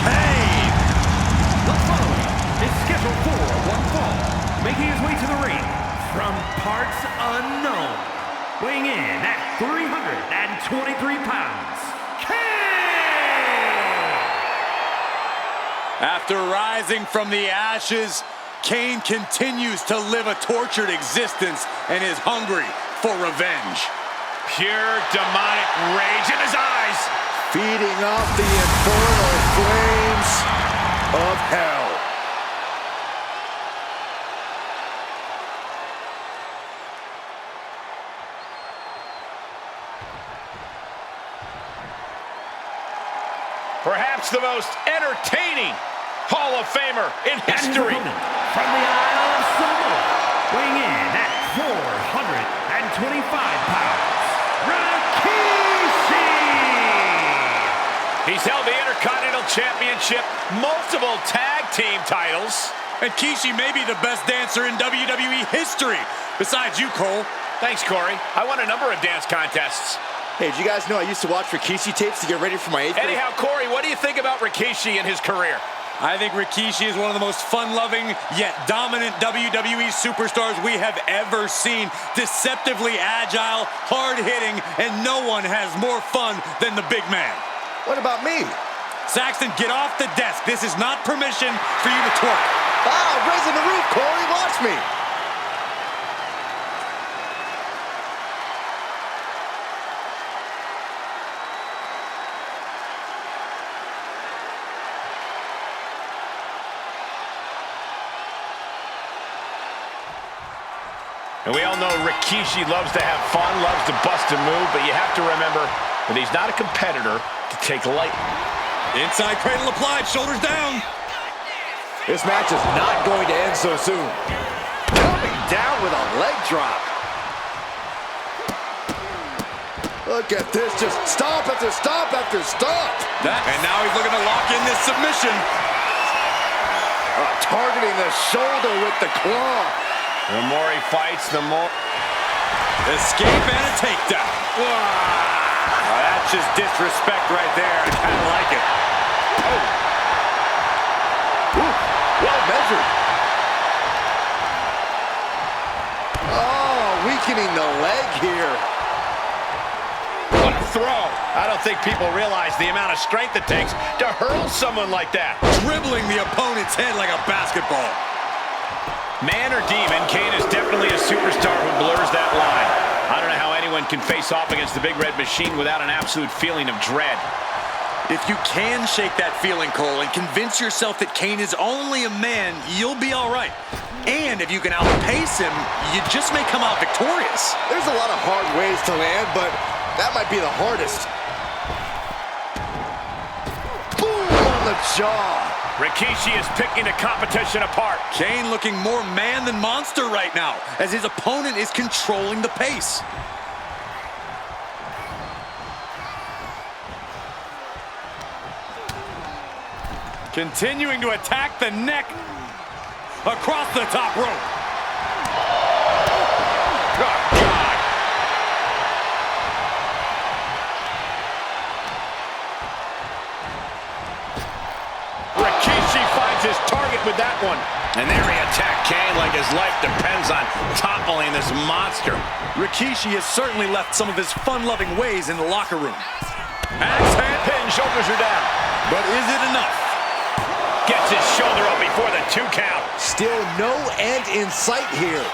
Kane. The following is scheduled for one fall, making his way to the ring from parts unknown, weighing in at 323 pounds, Kane! After rising from the ashes, Kane continues to live a tortured existence and is hungry for revenge. Pure demonic rage in his eyes. Feeding off the infernal flames of hell. Perhaps the most entertaining Hall of Famer in history. From the Isle of Samoa, weighing in at 425 pounds, Rikishi! He's held the Intercontinental Championship, multiple tag team titles. And Rikishi may be the best dancer in WWE history, besides you, Cole. Thanks, Corey. I won a number of dance contests. Hey, did you guys know I used to watch Rikishi tapes to get ready for my 8th grade? Anyhow, Corey, what do you think about Rikishi and his career? I think Rikishi is one of the most fun-loving, yet dominant WWE superstars we have ever seen. Deceptively agile, hard-hitting, and no one has more fun than the big man. What about me? Saxton, get off the desk. This is not permission for you to twerk. Ah, raising the roof, Corey. Watch me. And we all know Rikishi loves to have fun, loves to bust a move, but you have to remember that he's not a competitor to take lightly. Inside cradle applied, shoulders down. This match is not going to end so soon. Coming down with a leg drop. Look at this, just stomp after stomp after stomp. And now he's looking to lock in this submission. Targeting the shoulder with the claw. The more he fights, the more... Escape and a takedown. Oh, that's just disrespect right there. I kind of like it. Oh. Ooh, well measured. Oh, weakening the leg here. What a throw. I don't think people realize the amount of strength it takes to hurl someone like that. Dribbling the opponent's head like a basketball. Man or demon, Kane is definitely a superstar who blurs that line. I don't know how anyone can face off against the Big Red Machine without an absolute feeling of dread. If you can shake that feeling, Cole, and convince yourself that Kane is only a man, you'll be all right. And if you can outpace him, you just may come out victorious. There's a lot of hard ways to land, but that might be the hardest. Boom on the jaw. Rikishi is picking the competition apart. Kane looking more man than monster right now, as his opponent is controlling the pace. Continuing to attack the neck across the top rope. Oh, God. Rikishi finds his target with that one. And there he attacked Kane like his life depends on toppling this monster. Rikishi has certainly left some of his fun-loving ways in the locker room. Axe hand pin, shoulders are down. But is it enough? Gets his shoulder up before the 2 count. Still no end in sight here.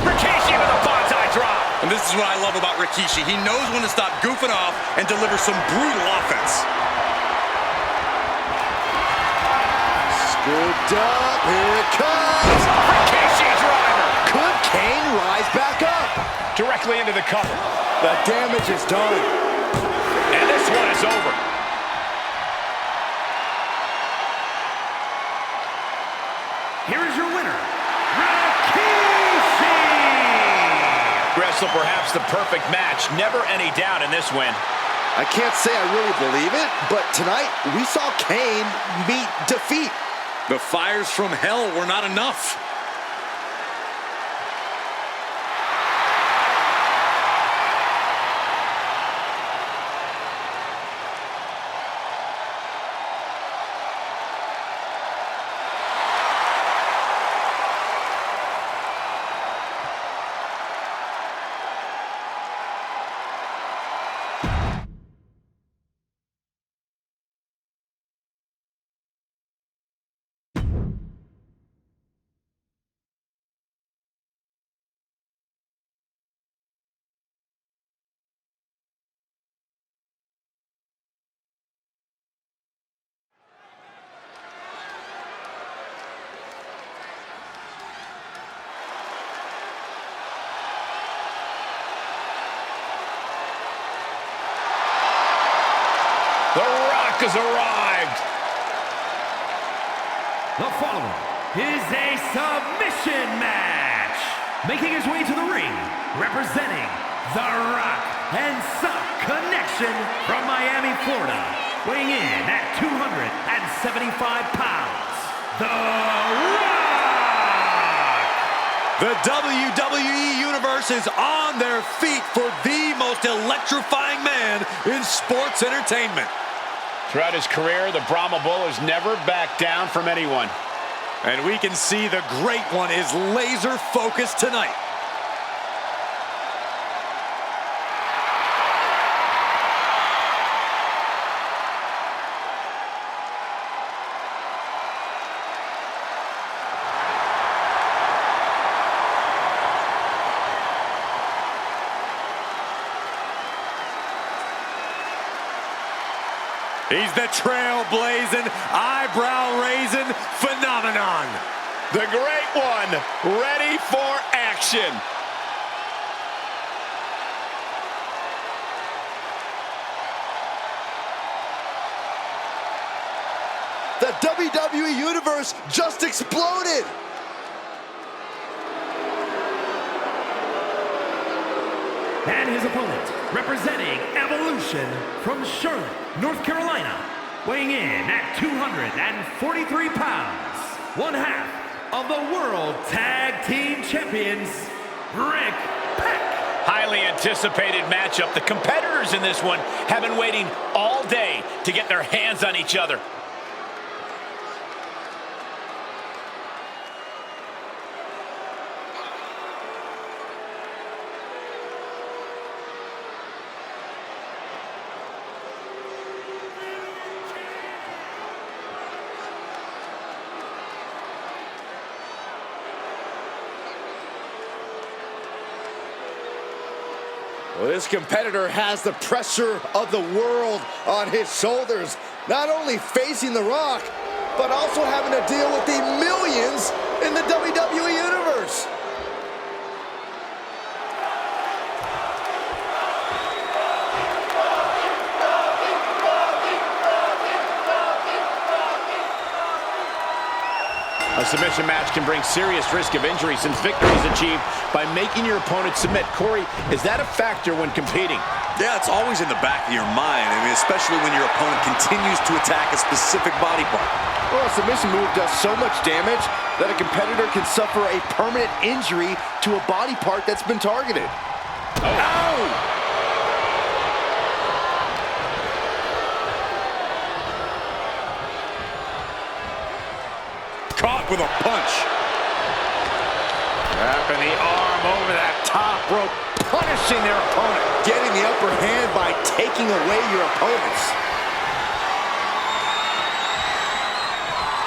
Rikishi with a bonsai drop. And this is what I love about Rikishi. He knows when to stop goofing off and deliver some brutal offense. Scooped up, here it comes. Rikishi driver. Could Kane rise back up? Directly into the cover. The damage is done. And this one is over. Here is your winner, Rikishi! Wrestle perhaps the perfect match. Never any doubt in this win. I can't say I really believe it, but tonight we saw Kane meet defeat. The fires from hell were not enough. has arrived. The following is a submission match. Making his way to the ring, representing the Rock and Sock Connection from Miami, Florida. Weighing in at 275 pounds, The Rock! The WWE Universe is on their feet for the most electrifying man in sports entertainment. Throughout his career, the Brahma Bull has never backed down from anyone. And we can see the Great One is laser focused tonight. He's the trailblazing, eyebrow-raising phenomenon. The Great One, ready for action. The WWE Universe just exploded. And his opponent, representing Evolution from Charlotte, North Carolina, weighing in at 243 pounds, one half of the World Tag Team Champions, Rick Peck. Highly anticipated matchup. The competitors in this one have been waiting all day to get their hands on each other. Well, this competitor has the pressure of the world on his shoulders. Not only facing The Rock, but also having to deal with the millions in the WWE Universe. A submission match can bring serious risk of injury since victory is achieved by making your opponent submit. Corey, is that a factor when competing? Yeah, it's always in the back of your mind. I mean, especially when your opponent continues to attack a specific body part. Well, a submission move does so much damage that a competitor can suffer a permanent injury to a body part that's been targeted. Oh. Caught with a punch. Wrapping the arm over that top rope, punishing their opponent. Getting the upper hand by taking away your opponents.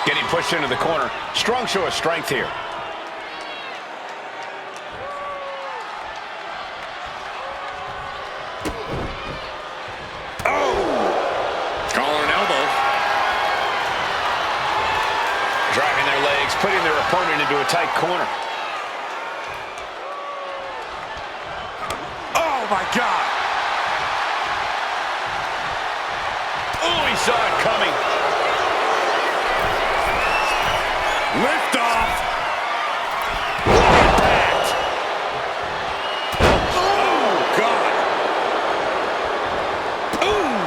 Getting pushed into the corner. Strong show of strength here. Oh! Collar and elbow. Driving their legs, putting their opponent into a tight corner. Oh my God! Oh, he saw it coming. Lift off! Impact. Oh God! Ooh!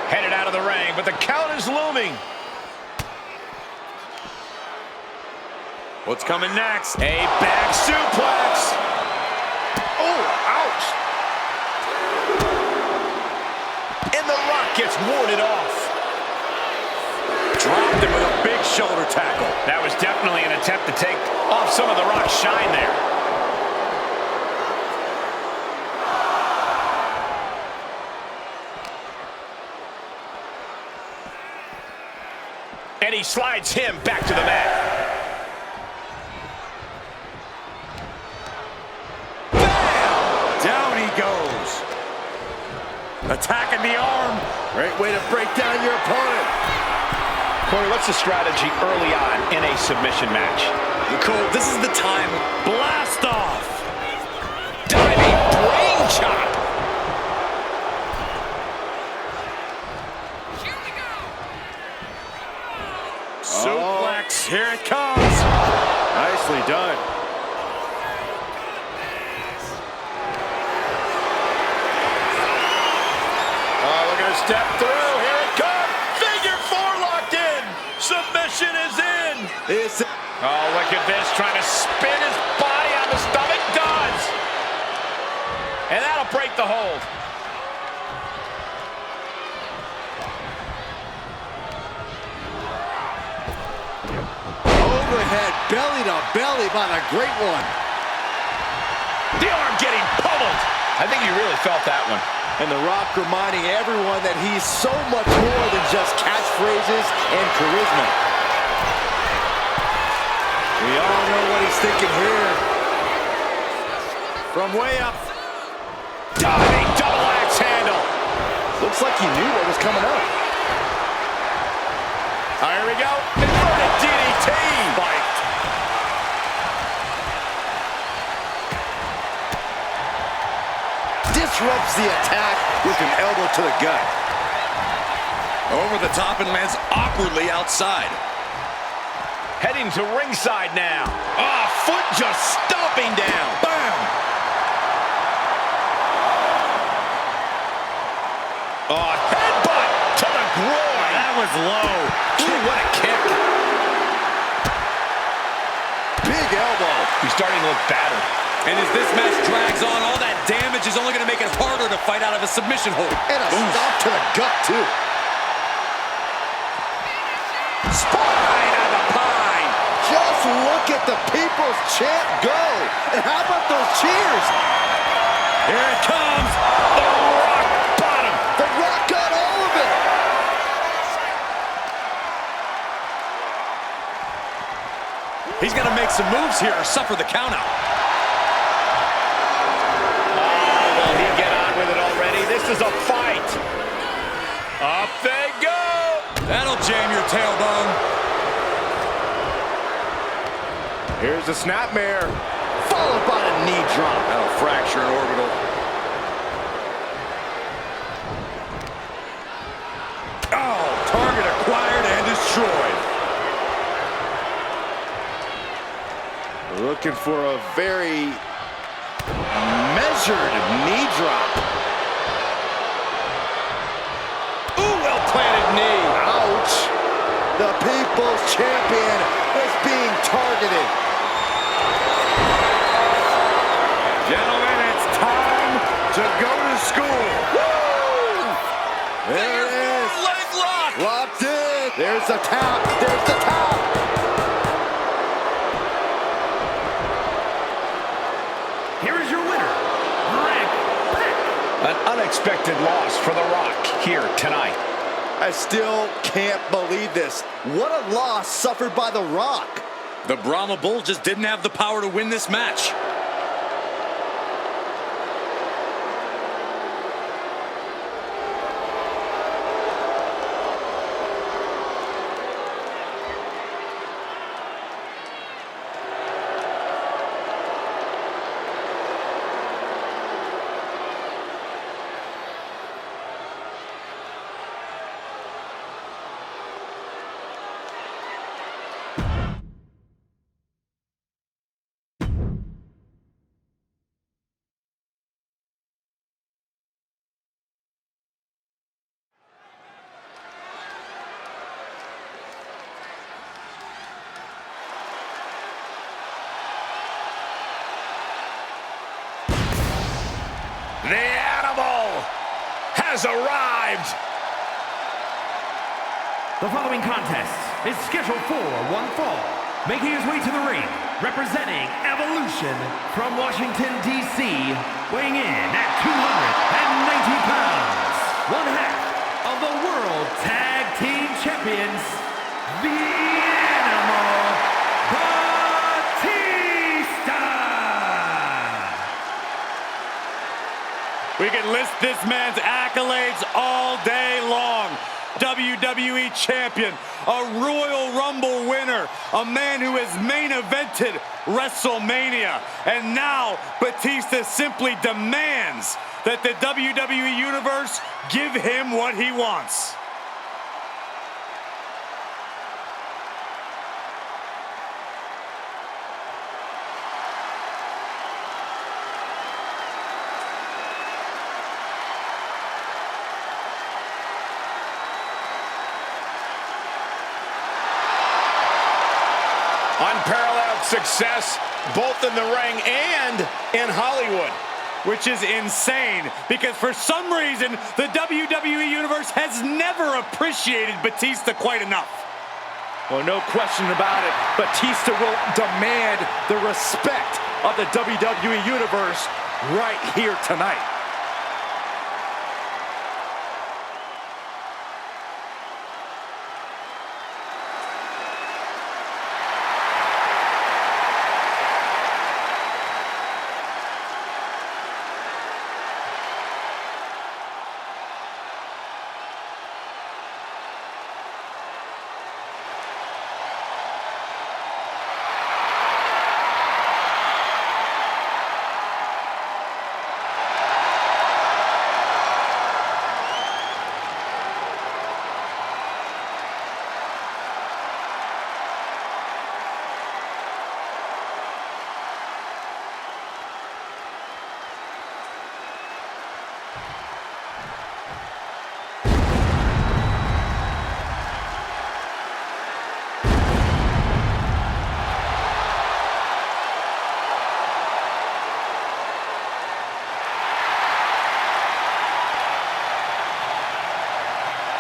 Headed out of the ring, but the count is looming. What's coming next? A back suplex. Oh, ouch! And The Rock gets warded off. Dropped him with a big shoulder tackle. That was definitely an attempt to take off some of The Rock's shine there. And he slides him back to the mat. Down he goes. Attacking the arm. Great way to break down your opponent. Corey, what's the strategy early on in a submission match? Nicole, this is the time. Blast off. Diving brain step through. Here it comes. Figure four locked in. Submission is in. Oh, look at this. Trying to spin his body on the stomach. Does. And that'll break the hold. Overhead, belly to belly by the Great One. The arm getting pummeled. I think he really felt that one. And The Rock reminding everyone that he's so much more than just catchphrases and charisma. We all know what he's thinking here. From way up. Diving double axe handle. Looks like he knew what was coming up. Here we go. Inverted DDT. Spiked. Disrupts the attack with an elbow to the gut. Over the top and lands awkwardly outside. Heading to ringside now. Foot just stomping down. Bam! Headbutt to the groin. That was low. Ooh, what a kick. Big elbow. He's starting to look battered. And as this match drags on, all that damage is only going to make it harder to fight out of a submission hold. And a stomp to the gut, too. Spine on the pine. Just look at the people's chant go. And how about those cheers? Here it comes. The Rock bottom. The Rock got all of it. He's going to make some moves here or suffer the countout. Will he get on with it already? This is a fight. Up they go. That'll jam your tailbone. Here's the snapmare. Followed by a knee drop. That'll fracture an orbital. Oh, target acquired and destroyed. Looking for a very measured knee drop. Ooh, well-planted knee. Ouch. The people's champion is being targeted. Gentlemen, it's time to go to school. Woo! There it is. Leg lock. Locked in. There's the tap. There's the tap. Here is your winner, Rick. An unexpected loss for The Rock here tonight. I still can't believe this. What a loss suffered by The Rock. The Brahma Bull just didn't have the power to win this match. The Animal has arrived. The following contest is scheduled for one fall. Making his way to the ring, representing Evolution from Washington, D.C., weighing in at 290 pounds, one half of the World Tag Team Champions, The Animal Batista! We can list this man's accolades all day long. WWE Champion, a Royal Rumble winner, a man who has main evented WrestleMania, and now Batista simply demands that the WWE Universe give him what he wants. success both in the ring and in Hollywood. Which is insane, because for some reason, the WWE Universe has never appreciated Batista quite enough. Well, no question about it. Batista will demand the respect of the WWE Universe right here tonight.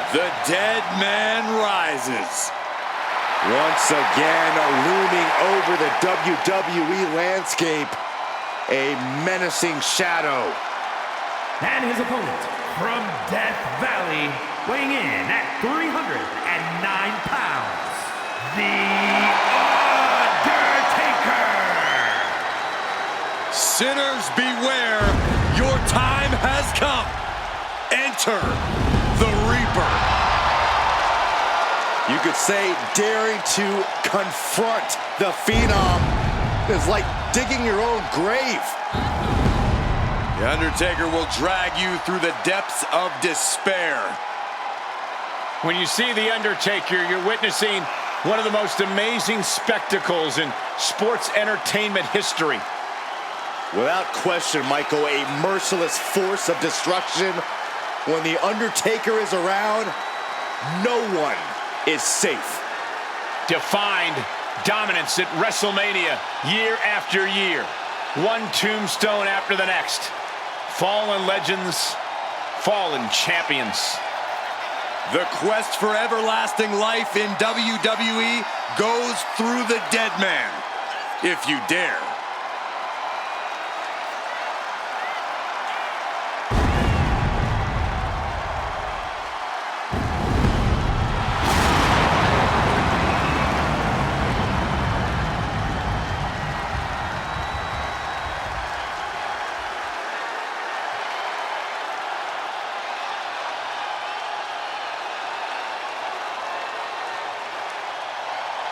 The dead man rises. Once again, looming over the WWE landscape, a menacing shadow. And his opponent from Death Valley, weighing in at 309 pounds, The Undertaker! Sinners beware, your time has come. Enter the Reaper. You could say daring to confront the Phenom is like digging your own grave. The Undertaker will drag you through the depths of despair. When you see The Undertaker, you're witnessing one of the most amazing spectacles in sports entertainment history. Without question, Michael, a merciless force of destruction. When The Undertaker is around, no one is safe. Defined dominance at WrestleMania year after year. One tombstone after the next. Fallen legends, fallen champions. The quest for everlasting life in WWE goes through the dead man, if you dare.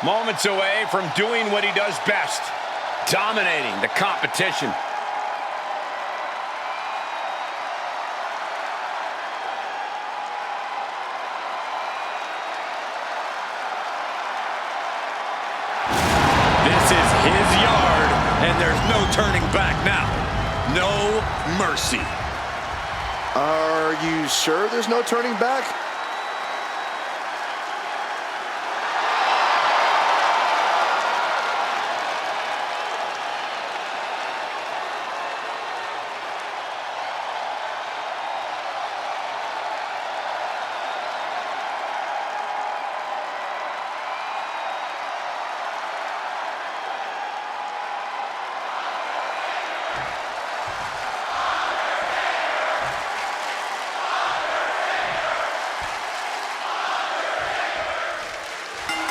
Moments away from doing what he does best, dominating the competition. This is his yard, and there's no turning back now. No mercy. Are you sure there's no turning back?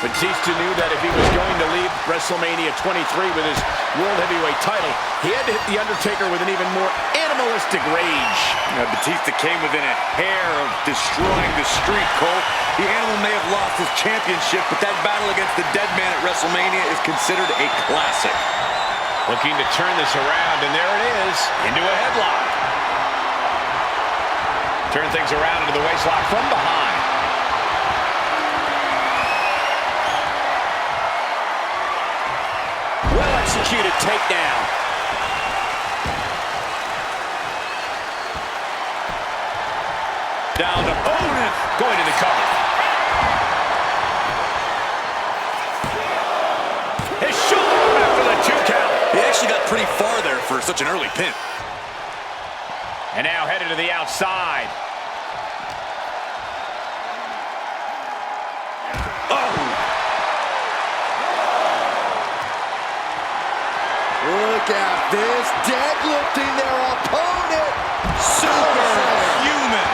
Batista knew that if he was going to leave WrestleMania 23 with his World Heavyweight title, he had to hit The Undertaker with an even more animalistic rage. Batista came within a hair of destroying the Streak, Cole. The Animal may have lost his championship, but that battle against the Dead Man at WrestleMania is considered a classic. Looking to turn this around, and there it is, into a headlock. Turn things around into the waistlock from behind. Well-executed takedown. Down to opponent, going to the cover. His shoulder after actually got pretty far there for such an early pin. And now headed to the outside. Oh! Look at this, deadlifting their opponent. Superhuman.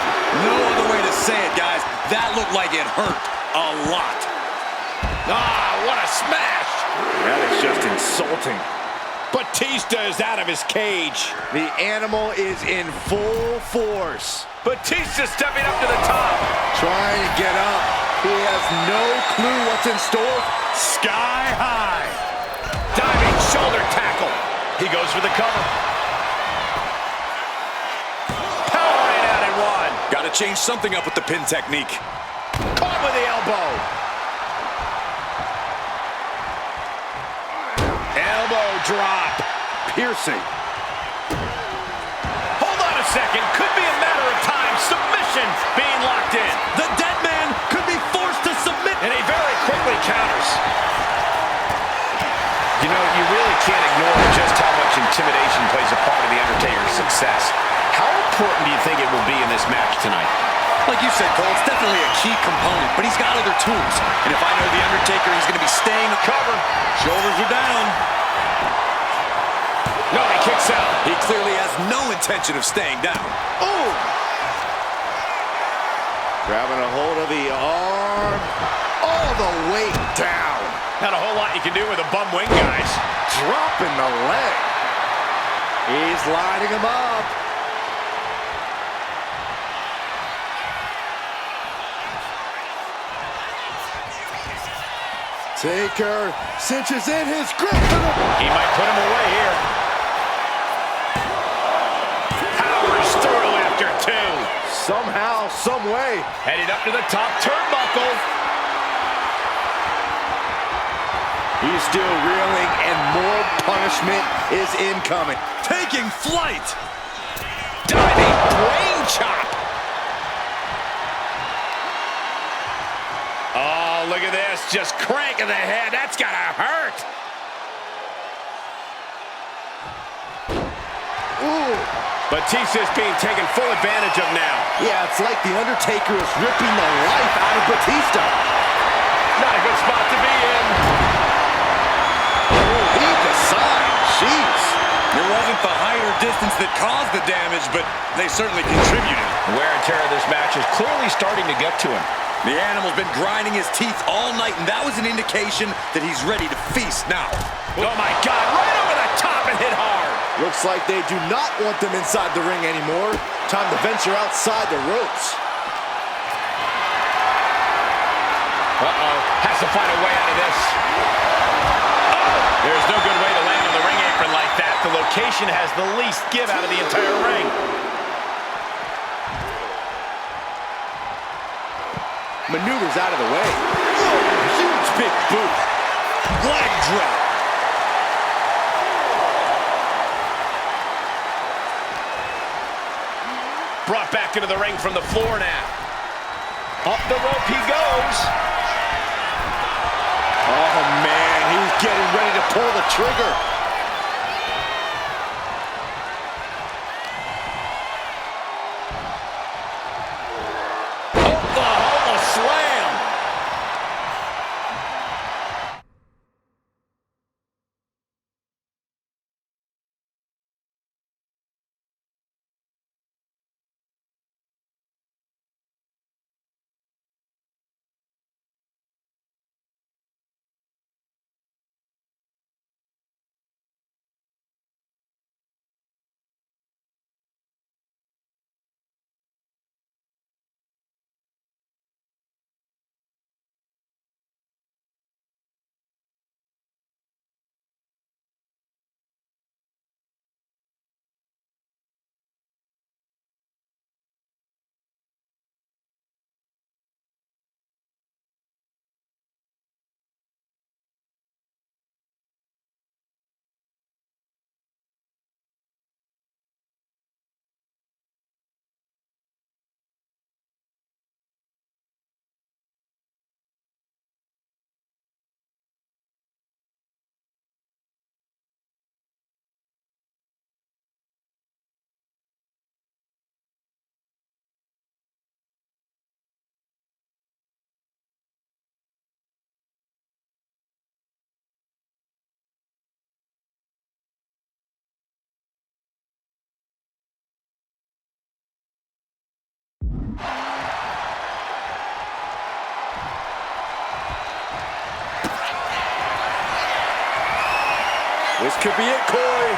No other way to say it, guys. That looked like it hurt a lot. Ah, what a smash! That is just insulting. Batista is out of his cage. The animal is in full force. Batista stepping up to the top. Trying to get up. He has no clue what's in store. Sky high. Diving shoulder tackle. He goes for the cover. Powering out in one. Got to change something up with the pin technique. Caught with the elbow. Elbow drop. Piercing. Hold on a second. Could be a matter of time. Submission being locked in. The dead man could be forced to submit. And he very quickly counters. You know, you really can't ignore just how much intimidation plays a part of The Undertaker's success. How important do you think it will be in this match tonight? Like you said, Cole, it's definitely a key component, but he's got other tools. And if I know The Undertaker, he's going to be staying cover. Shoulders are down. No, he kicks out. He clearly has no intention of staying down. Ooh! Grabbing a hold of the arm. All the way down. Not a whole lot you can do with a bum wing, guys. Dropping the leg. He's lining him up. Taker cinches in his grip. He might put him away here. Powers through after two. Somehow, some way. Headed up to the top turnbuckle. He's still reeling, and more punishment is incoming. Taking flight. Diving brain chop. Oh, look at this. Just cranking the head. That's got to hurt. Ooh. Batista's being taken full advantage of now. Yeah, it's like The Undertaker is ripping the life out of Batista. Not a good spot to be in. Lead the side. Jeez. It wasn't the height or distance that caused the damage, but they certainly contributed. Wear and tear of this match is clearly starting to get to him. The animal's been grinding his teeth all night, and that was an indication that he's ready to feast now. Oh, my God. Right over the top and hit hard. Looks like they do not want them inside the ring anymore. Time to venture outside the ropes. Uh-oh. Has to find a way out of this. Oh! There's no good way to land on the ring apron like that. The location has the least give out of the entire ring. Maneuvers out of the way. Oh, huge big boot. Leg drop. Brought back into the ring from the floor now. Up the rope he goes. Oh, man, he's getting ready to pull the trigger. This could be it, Corey.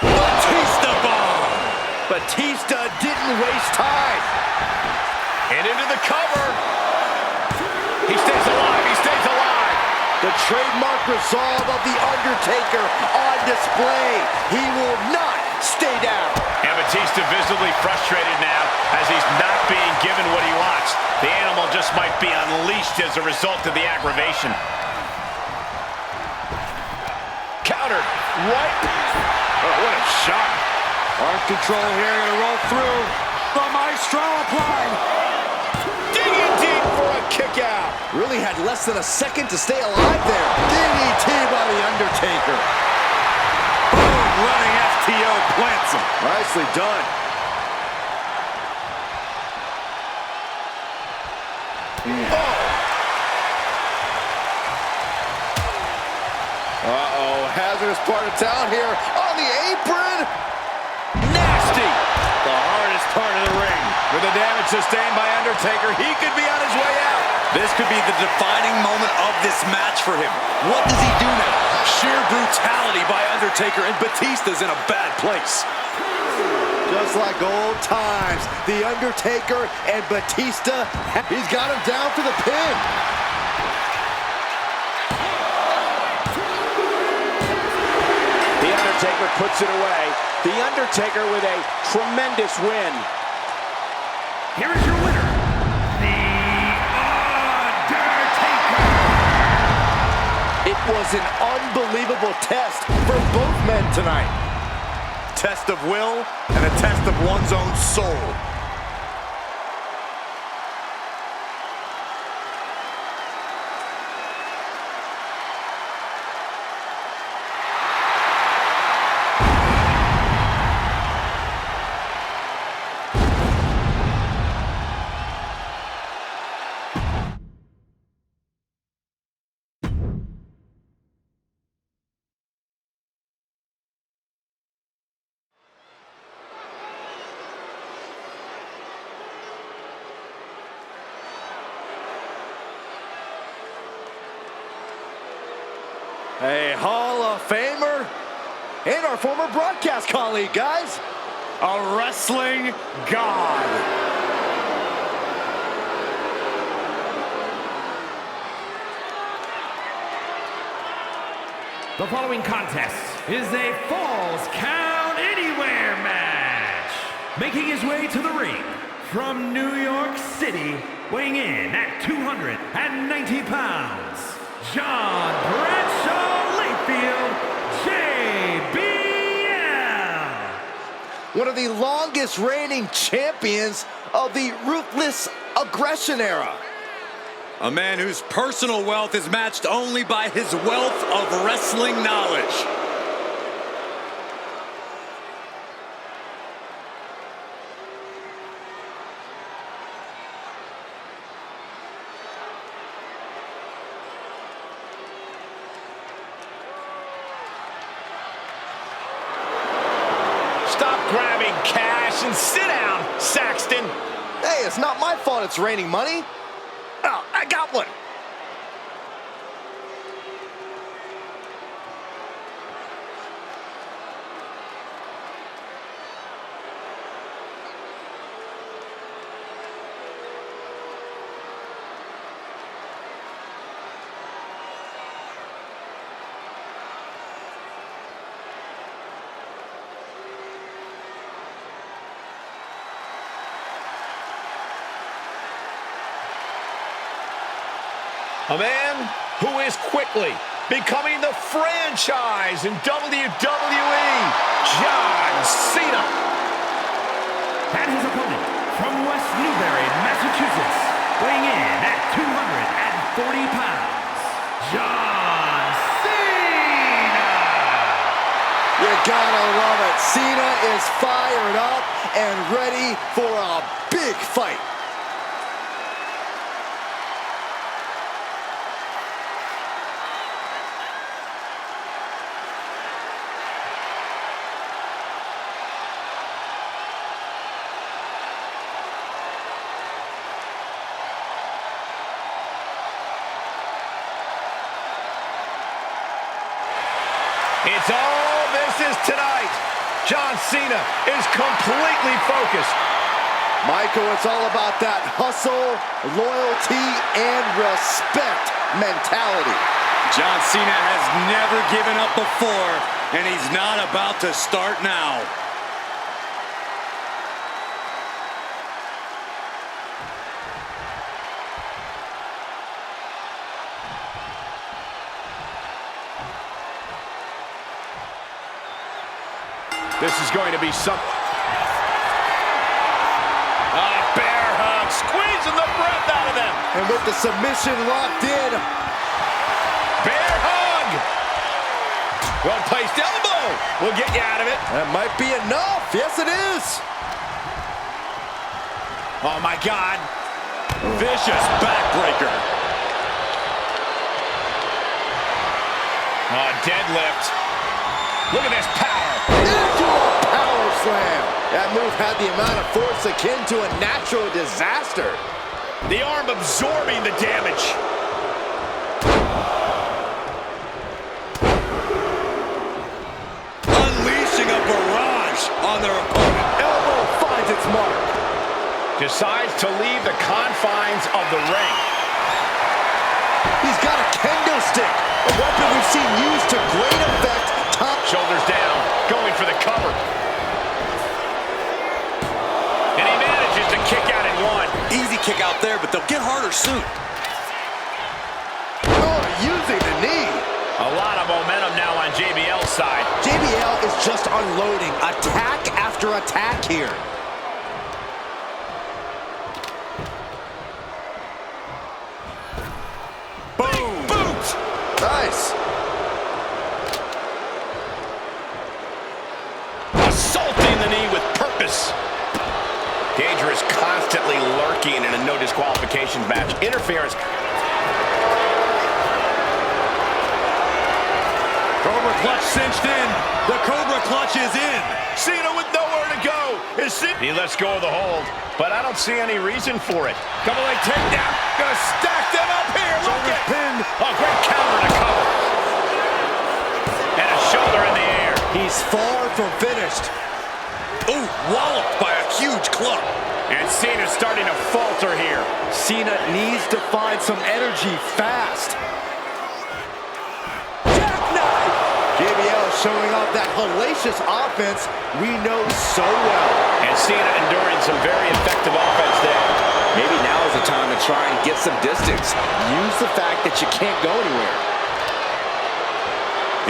Batista bomb. Batista didn't waste time. And into the cover. He stays alive. He stays alive. The trademark resolve of The Undertaker on display. He will not stay down. And Batista visibly frustrated now as he's not being given what he wants. The animal just might be unleashed as a result of the aggravation. Countered. Right. Oh, what a shot. Arm control here, gonna roll through. The Maestro applied. Digging deep for a kick out. Really had less than a second to stay alive there. DDT by The Undertaker. Boom, running FTO plants him. Nicely done. Uh-oh, hazardous part of town here on the apron. Nasty. The hardest part of the ring. With the damage sustained by Undertaker, he could be on his way out. This could be the defining moment of this match for him. What does he do now? Sheer brutality by Undertaker, and Batista's in a bad place. Just like old times, The Undertaker and Batista, he's got him down to the pin. The Undertaker puts it away. The Undertaker with a tremendous win. Here is your winner, The Undertaker. It was an unbelievable test for both men tonight. Test of will and a test of one's own soul. A Hall of Famer and our former broadcast colleague, guys. A wrestling god. The following contest is a Falls Count Anywhere match. Making his way to the ring from New York City, weighing in at 290 pounds, John Bradshaw Layfield, JBL. One of the longest reigning champions of the Ruthless Aggression era. A man whose personal wealth is matched only by his wealth of wrestling knowledge. Stop grabbing cash and sit down, Saxton. Hey, it's not my fault it's raining money. Oh, I got one. A man who is quickly becoming the franchise in WWE, John Cena. And his opponent from West Newbury, Massachusetts, weighing in at 240 pounds, John Cena. You gotta love it. Cena is fired up and ready for a big fight. It's all this is tonight. John Cena is completely focused. Michael, it's all about that hustle, loyalty, and respect mentality. John Cena has never given up before, and he's not about to start now. This is going to be some... bear hug, squeezing the breath out of them. And with the submission locked in. Bear hug. Well-placed elbow will get you out of it. That might be enough. Yes, it is. Oh, my God. Vicious backbreaker. Oh, deadlift. Look at this power. Into a power slam. That move had the amount of force akin to a natural disaster. The arm absorbing the damage. Unleashing a barrage on their opponent. Elbow finds its mark. Decides to leave the confines of the ring. He's got a kendo stick, a weapon we've seen used to great effect. Top Shoulders down, going for the cover. And he manages to kick out in one. Easy kick out there, but they'll get harder soon. Oh, using the knee. A lot of momentum now on JBL's side. JBL is just unloading attack after attack here. Boom! Boot! Nice. Assaulting the knee with purpose. Dangerous, constantly lurking in a no disqualifications match. Interference. Cobra clutch cinched in. The Cobra clutch is in. Cena with nowhere to go. He lets go of the hold, but I don't see any reason for it. Double leg takedown. Gonna stack them up here. Look at pinned. Oh, great counter to cover. And a shoulder in the air. He's far from finished. Ooh, walloped by a huge club. And Cena's starting to falter here. Cena needs to find some energy fast. Jackknife! JBL showing off that hellacious offense we know so well. And Cena enduring some very effective offense there. Maybe now is the time to try and get some distance. Use the fact that you can't go anywhere.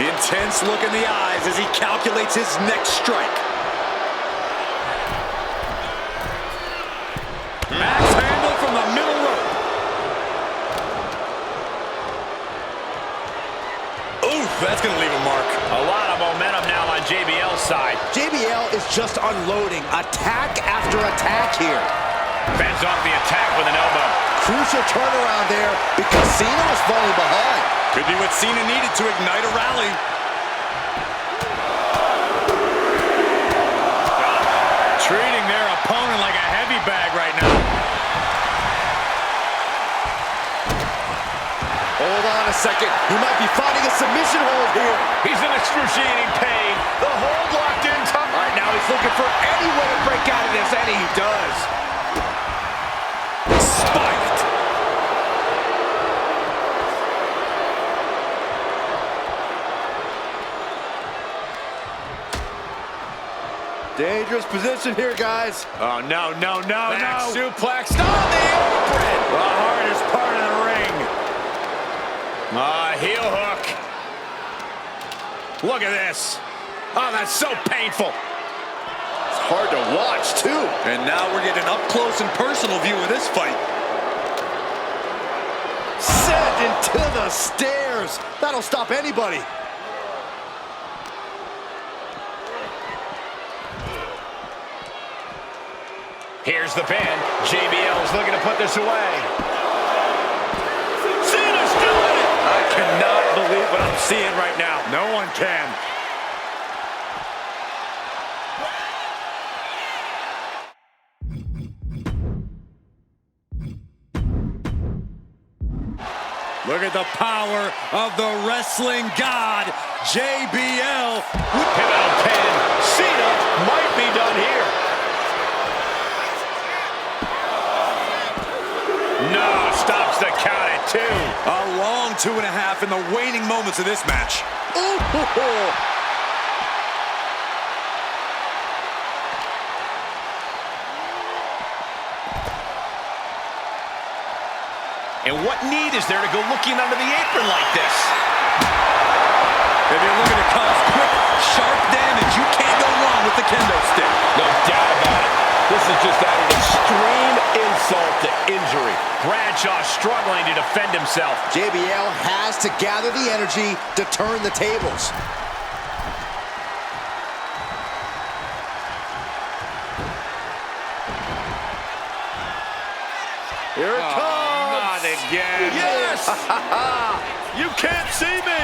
Intense look in the eyes as he calculates his next strike. Max handle from the middle rope. Oof, that's going to leave a mark. A lot of momentum now on JBL's side. JBL is just unloading attack after attack here. Fends off the attack with an elbow. Crucial turnaround there because Cena was falling behind. Could be what Cena needed to ignite a rally. Treating their opponent like a heavy bag right now. Hold on a second. He might be finding a submission hold here. He's in excruciating pain. The hold locked in tough. All right, now he's looking for any way to break out of this, and he does. Spiked. Dangerous position here, guys. Oh, no, no, no, Back no. suplex on the apron. The hardest part of the ring. Heel hook. Look at this. Oh, that's so painful. It's hard to watch, too. And now we're getting an up-close and personal view of this fight. Sent into the stairs. That'll stop anybody. Here's the pin. JBL is looking to put this away. Cena's still in it. I cannot believe what I'm seeing right now. No one can. Look at the power of the wrestling god, JBL. Pivotal pin. Cena might be done here. No, stops the count at 2. A long 2.5 in the waning moments of this match. Ooh. And what need is there to go looking under the apron like this? If you're looking to cause quick, sharp damage, you can't go wrong with the kendo stick. No doubt about it. This is just adding extreme insult to injury. Bradshaw struggling to defend himself. JBL has to gather the energy to turn the tables. Here it comes. Not again. Yes! You can't see me!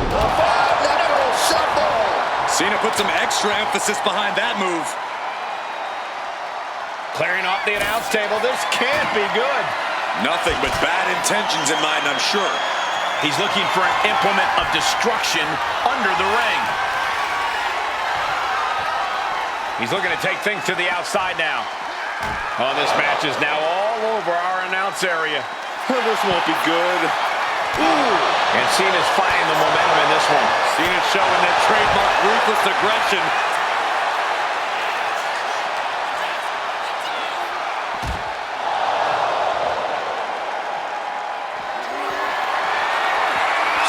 The 5-level shuffle! Cena put some extra emphasis behind that move. Clearing off the announce table. This can't be good. Nothing but bad intentions in mind, I'm sure. He's looking for an implement of destruction under the ring. He's looking to take things to the outside now. Oh, this match is now all over our announce area. This won't be good. Ooh. And Cena's finding the momentum in this one. Cena's showing that trademark ruthless aggression.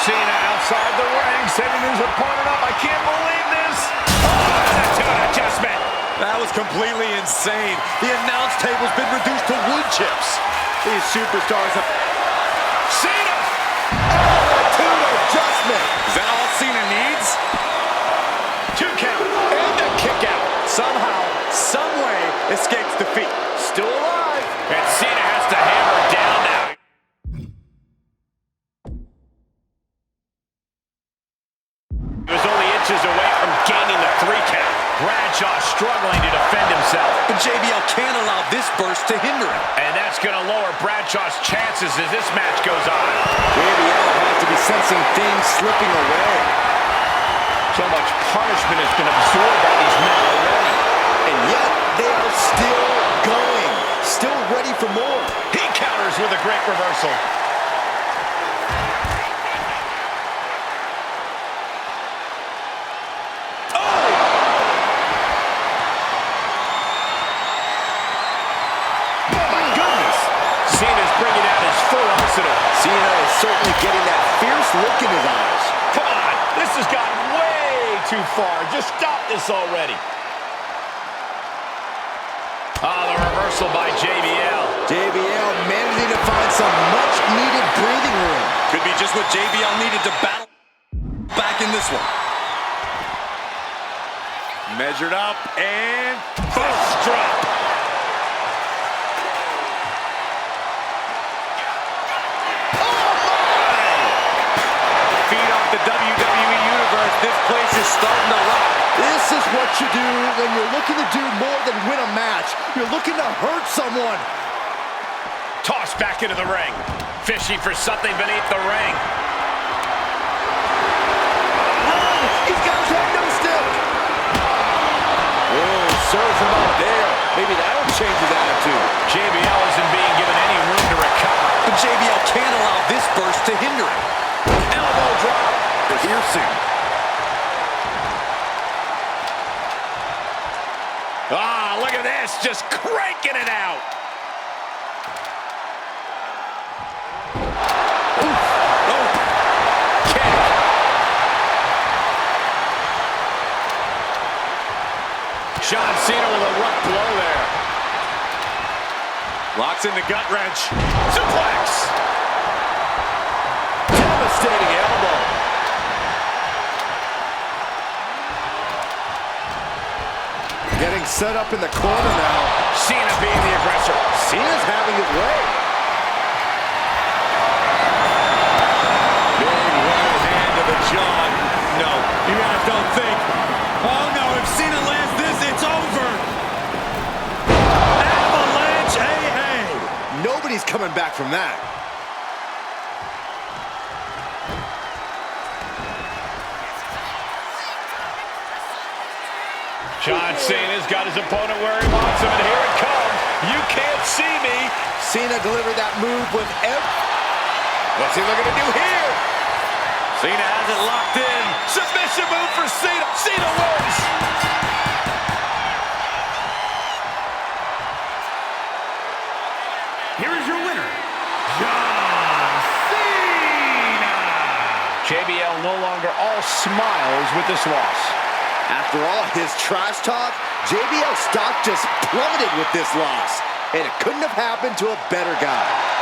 Cena outside the ring, setting his opponent up. I can't believe this. Oh, that's an adjustment. That was completely insane. The announce table's been reduced to wood chips. These superstars have... Cena! Attitude adjustment. Is that all Cena needs? 2 count and a kick out. Somehow, some way, escapes defeat. Still alive. And Cena has to hammer down now. He was only inches away from gaining the 3 count. Bradshaw struggling to defend himself. But JBL can't allow this burst to hinder him. And that's going to lower Bradshaw's chances as this match goes on. JBL has to be sensing things slipping away. So much punishment has been absorbed by these men already. And yet, they are still going. Still ready for more. He counters with a great reversal. Cena's bringing out his full arsenal. Cena is certainly getting that fierce look in his eyes. Come on, this has gotten way too far. Just stop this already. Oh, the reversal by JBL. JBL managing to find some much-needed breathing room. Could be just what JBL needed to battle back in this one. Measured up and... First drop. The WWE Universe, this place is starting to rock. This is what you do when you're looking to do more than win a match. You're looking to hurt someone. Tossed back into the ring. Fishing for something beneath the ring. Oh, he's got his head no stick. Oh, serves him up there. Maybe that'll change his attitude. JBL isn't being given any room to recover. But JBL can't allow this burst to hinder him. Elbow drop. Piercing. Ah, look at this. Just cranking it out. Oh, Kick. John Cena with a rough blow there. locks in the gut wrench. Suplex. Devastating elbow. Getting set up in the corner now. Cena being the aggressor. Cena's having his way. Big right hand to the jaw. No, you guys don't think. Oh no, if Cena lands this, it's over. Avalanche, hey, hey. Nobody's coming back from that. John Cena's got his opponent where he wants him, and here it comes. You can't see me. Cena delivered that move with what's he looking to do here? Cena has it locked in. Submission move for Cena. Cena wins. Here is your winner, John Cena. JBL no longer all smiles with this loss. After all his trash talk, JBL's stock just plummeted with this loss. And it couldn't have happened to a better guy.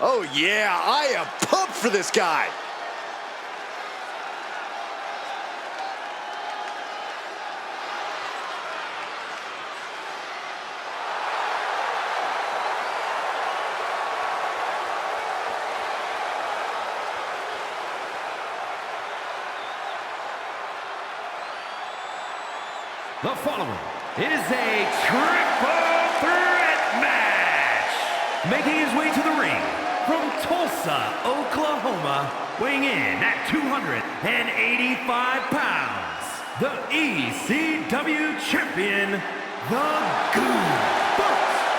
Oh yeah, I am pumped for this guy. The following is a triple threat match. Making his way to the ring from Tulsa, Oklahoma, weighing in at 285 pounds, the ECW champion, the Goon.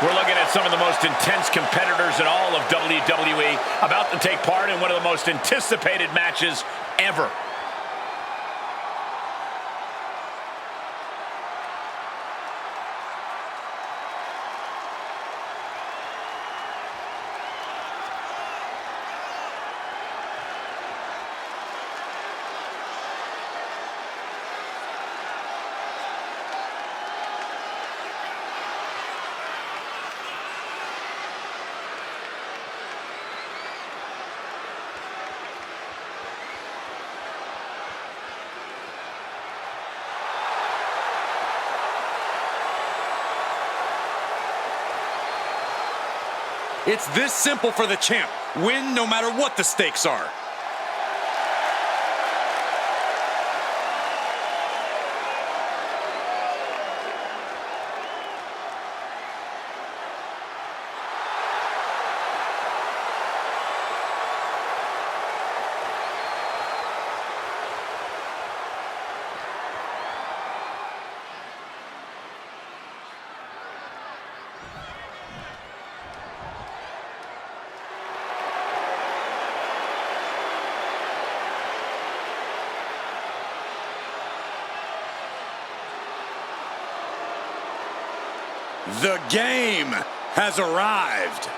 We're looking at some of the most intense competitors in all of WWE about to take part in one of the most anticipated matches ever. It's this simple for the champ. Win no matter what the stakes are. The game has arrived.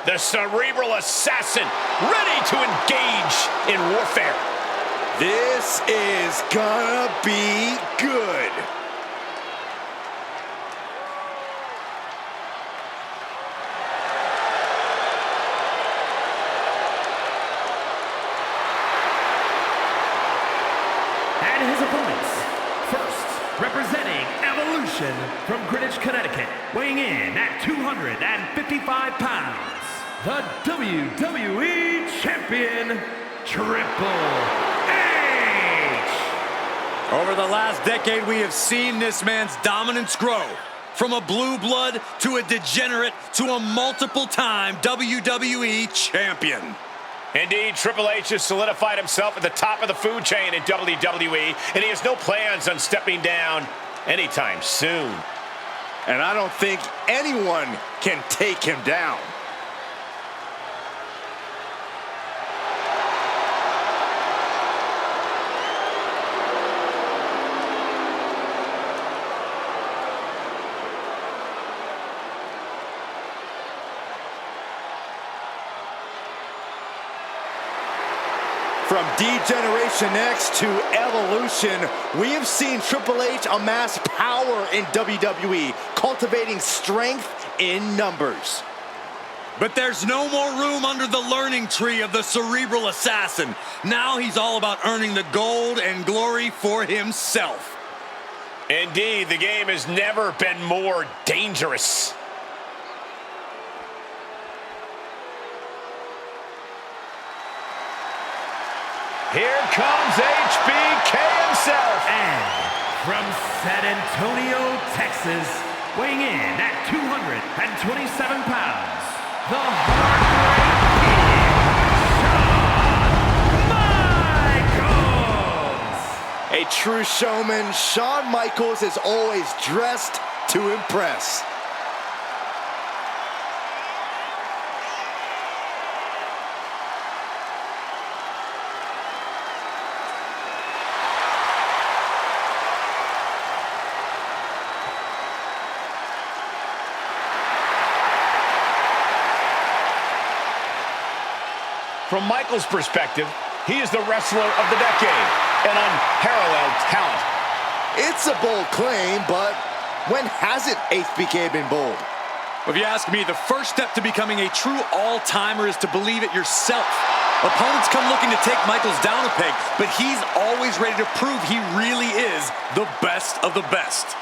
The cerebral assassin, ready to engage in warfare. This is gonna be good. And his opponents, first representing Evolution from Greenwich, Connecticut, weighing in at 255 pounds, the WWE Champion, Triple H. Over the last decade, we have seen this man's dominance grow. From a blue blood to a degenerate to a multiple-time WWE champion. Indeed, Triple H has solidified himself at the top of the food chain in WWE, and he has no plans on stepping down anytime soon. And I don't think anyone can take him down. From Degeneration X to Evolution, we have seen Triple H amass power in WWE, cultivating strength in numbers. But there's no more room under the learning tree of the cerebral assassin. Now he's all about earning the gold and glory for himself. Indeed, the game has never been more dangerous. Here comes HBK himself. And from San Antonio, Texas, weighing in at 227 pounds, the Heartbreak Kid, Shawn Michaels. A true showman, Shawn Michaels is always dressed to impress. From Michaels' perspective, he is the wrestler of the decade, an unparalleled talent. It's a bold claim, but when hasn't HBK been bold? If you ask me, the first step to becoming a true all-timer is to believe it yourself. Opponents come looking to take Michaels down a peg, but he's always ready to prove he really is the best of the best.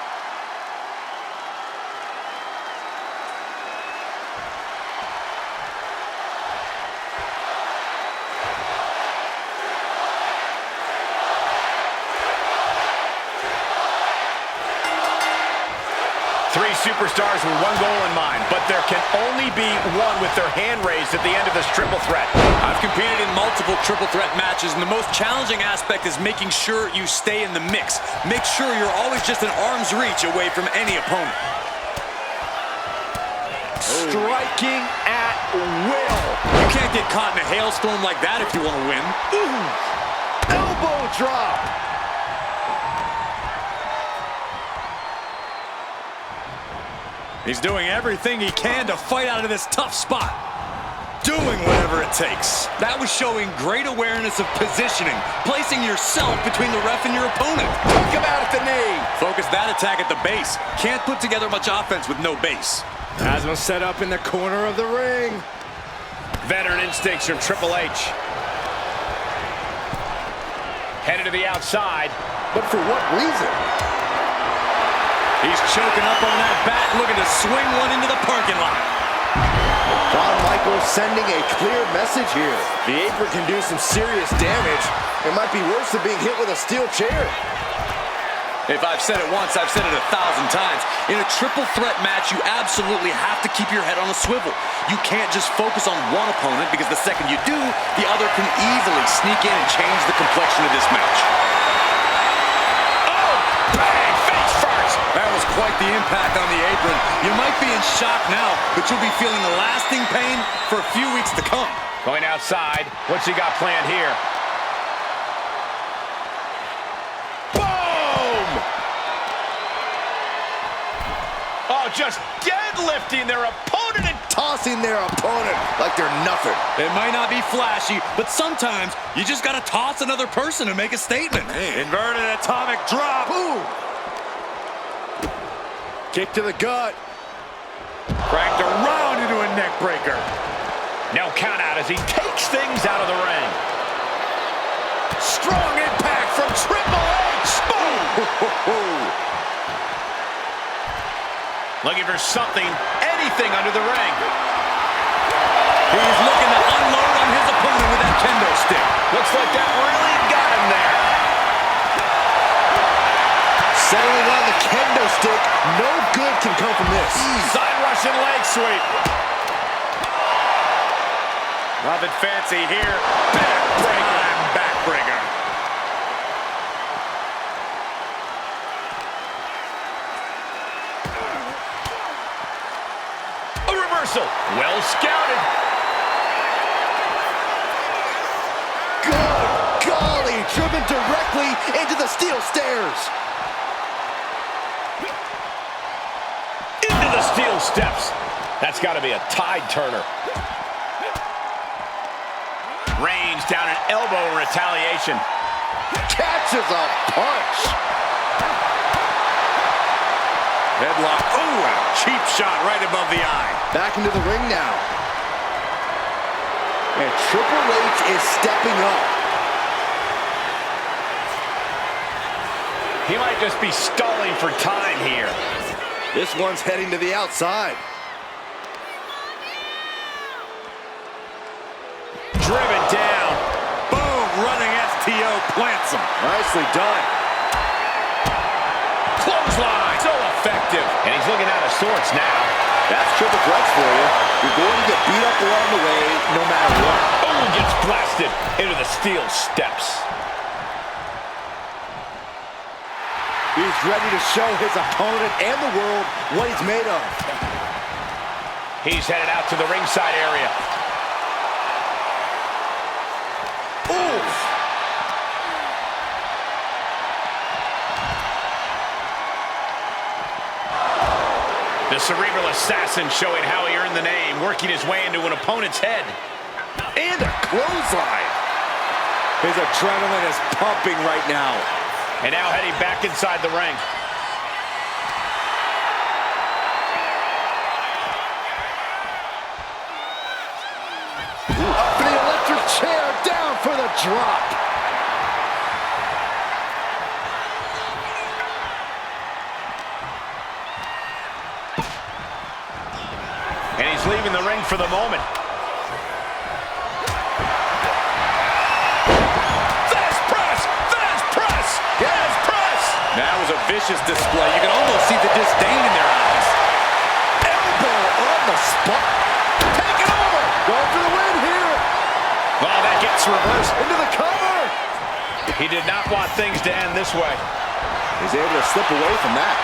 Three superstars with one goal in mind, but there can only be one with their hand raised at the end of this triple threat. I've competed in multiple triple threat matches, and the most challenging aspect is making sure you stay in the mix. Make sure you're always just an arm's reach away from any opponent. Striking at will. You can't get caught in a hailstorm like that if you want to win. Ooh. Elbow drop. He's doing everything he can to fight out of this tough spot. Doing whatever it takes. That was showing great awareness of positioning, placing yourself between the ref and your opponent. Took him out at the knee. Focus that attack at the base. Can't put together much offense with no base. As was set up in the corner of the ring. Veteran instincts from Triple H. Headed to the outside. But for what reason? He's choking up on that bat, looking to swing one into the parking lot. Shawn Michaels sending a clear message here. The apron can do some serious damage. It might be worse than being hit with a steel chair. If I've said it once, I've said it 1,000 times. In a triple threat match, you absolutely have to keep your head on a swivel. You can't just focus on one opponent, because the second you do, the other can easily sneak in and change the complexion of this match. Oh, bang, face first. That was quite the impact on the apron. You might be in shock now, but you'll be feeling lasting pain for a few weeks to come. Going outside. What's he got planned here? Oh, just deadlifting their opponent and tossing their opponent like they're nothing. It might not be flashy, but sometimes you just got to toss another person to make a statement. Man. Inverted atomic drop. Boom. Kick to the gut. Cranked around into a neck breaker. No count out as he takes things out of the ring. Strong impact from Triple H. Boom. Looking for something, anything under the ring. He's looking to unload on his opponent with that kendo stick. Looks like that really got him there. Settling on the kendo stick. No good can come from this. Side Russian leg sweep. Nothing fancy here. Backbreaker and backbreaker. Well scouted. Good golly, driven directly into the steel stairs. Into the steel steps. That's got to be a tide turner. Rains down an elbow in retaliation. Catches a punch. Headlock. Oh, a cheap shot right above the eye. Back into the ring now. And Triple H is stepping up. He might just be stalling for time here. This one's heading to the outside. Driven down. Boom, running STO plants him. Nicely done. Clothesline. So effective. And he's looking out of sorts now. That's triple threats for you. You're going to get beat up along the way no matter what. Oh, gets blasted into the steel steps. He's ready to show his opponent and the world what he's made of. He's headed out to the ringside area. Oof! The cerebral assassin showing how he earned the name, working his way into an opponent's head. And a clothesline. His adrenaline is pumping right now. And now heading back inside the ring. Up for the electric chair, down for the drop. And he's leaving the ring for the moment. Fast press! Fast press! Fast press! That was a vicious display. You can almost see the disdain in their eyes. Elbow on the spot. Take it over. Going for the win here. Oh, that gets reversed. Into the cover. He did not want things to end this way. He's able to slip away from that.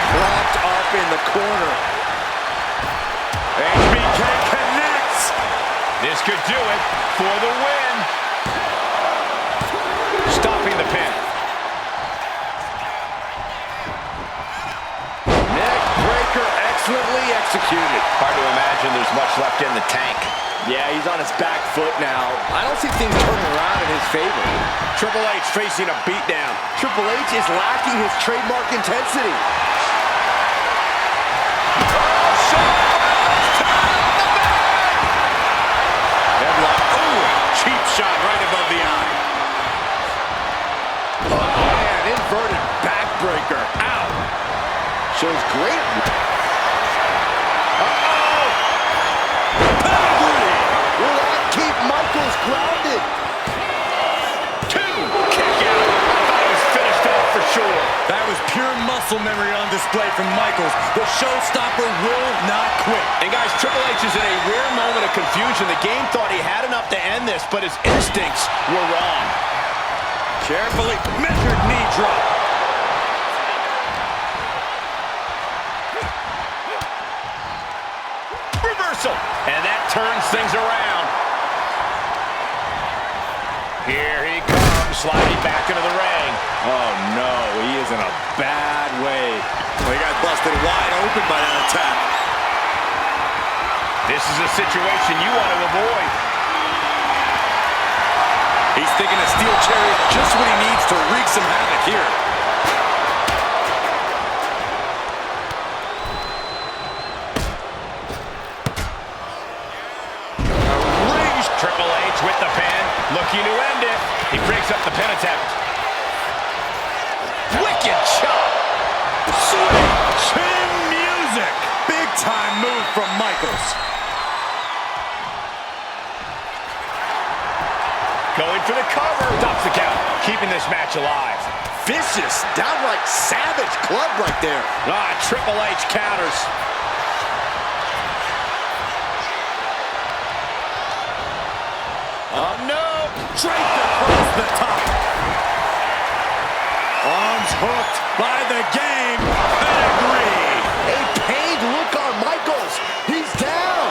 Blocked up in the corner. HBK connects. This could do it for the win. Stopping the pin. Neck breaker excellently executed. Hard to imagine there's much left in the tank. Yeah, he's on his back foot now. I don't see things turning around in his favor. Triple H facing a beatdown. Triple H is lacking his trademark intensity. Headlock. Oh, cheap shot right above the eye. Oh, man, inverted backbreaker. Ow. Shows great. Uh-oh. Pedigree. Will that keep Michaels grounded? Two. Kick out. I thought he was finished off for sure. That was pure muscle memory on display from Michaels. The showstopper will not quit. And guys, Triple H is in a rare moment of confusion. The game thought he had enough to end this, but his instincts were wrong. Carefully measured knee drop. Reversal. And that turns things around. Here he comes, sliding back into the ring. Oh no, he is in a bad way. Well, he got busted wide open by that attack. This is a situation you want to avoid. He's thinking a steel chair is just what he needs to wreak some havoc here. Triple H with the pin, looking to end it. He breaks up the pin attempt. Wicked chop. Sweet chin music. Big time move from Michaels. Going for the cover. Stops the count, keeping this match alive. Vicious, downright savage club right there. Triple H counters. Oh no! Draped across the top. Arms hooked by the game. Pedigree. A pained look on Michaels. He's down.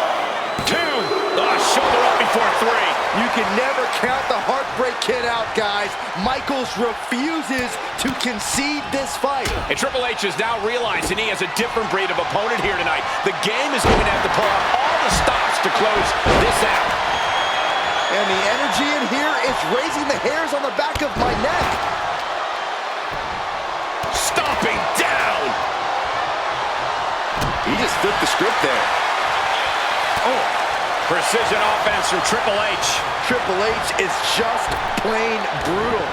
Two. Shoulder up before three. You can never count the heart Heartbreak Kid out, guys. Michaels refuses to concede this fight. And Triple H is now realizing he has a different breed of opponent here tonight. The game is going to have to pull out all the stops to close this out. And the energy in here is raising the hairs on the back of my neck. Stomping down. He just flipped the script there. Oh, precision offense from Triple H. Triple H is just plain brutal.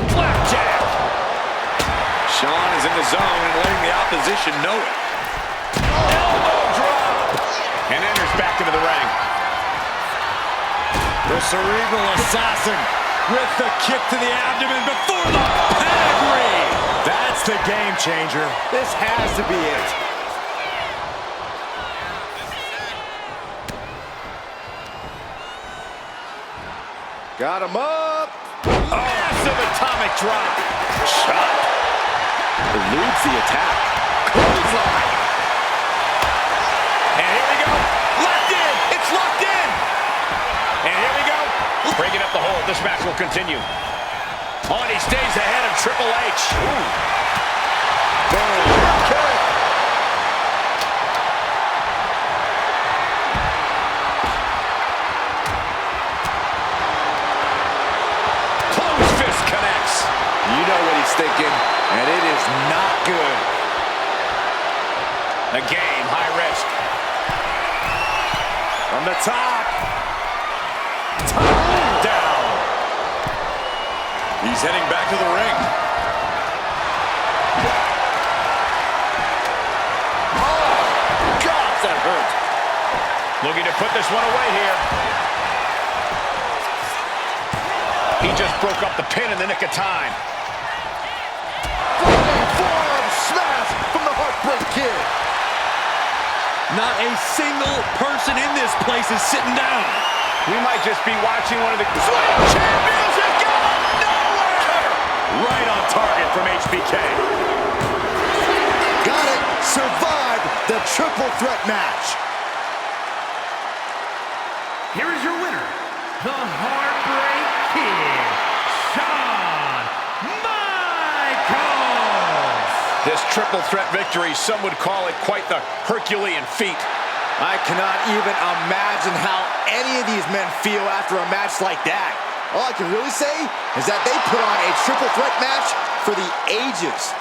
Flapjack. Shawn is in the zone and letting the opposition know it. Elbow drop. And enters back into the ring. The cerebral assassin with the kick to the abdomen before the pedigree. That's the game changer. This has to be it. Got him up. Massive atomic drop. Shot. Eludes the attack. Clothesline. And here we go. Locked in. It's locked in. And here we go. Breaking up the hold. This match will continue. On, he stays ahead of Triple H. Ooh. Boom. Close fist connects. You know what he's thinking, and it is not good. The game, high risk. From the top. Top down. He's heading back to the ring. Oh, God, that hurt. Looking to put this one away here. He just broke up the pin in the nick of time. Forearm smash from the Heartbreak Kid. Not a single person in this place is sitting down. We might just be watching one of the champions that got nowhere. Right on target from HBK. Got it. Survived the triple threat match. Here is your winner, the Heartbreak Kid, Shawn Michaels. This triple threat victory, some would call it quite the Herculean feat. I cannot even imagine how any of these men feel after a match like that. All I can really say is that they put on a triple threat match for the ages.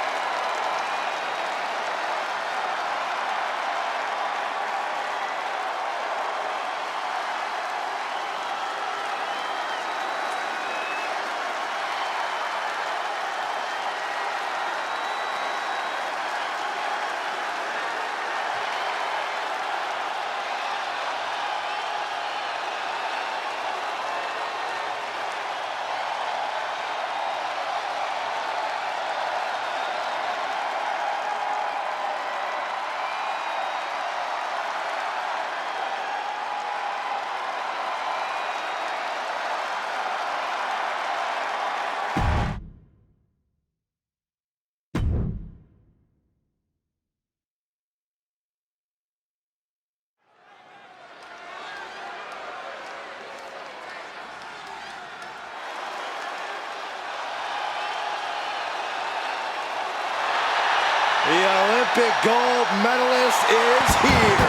The Olympic gold medalist is here.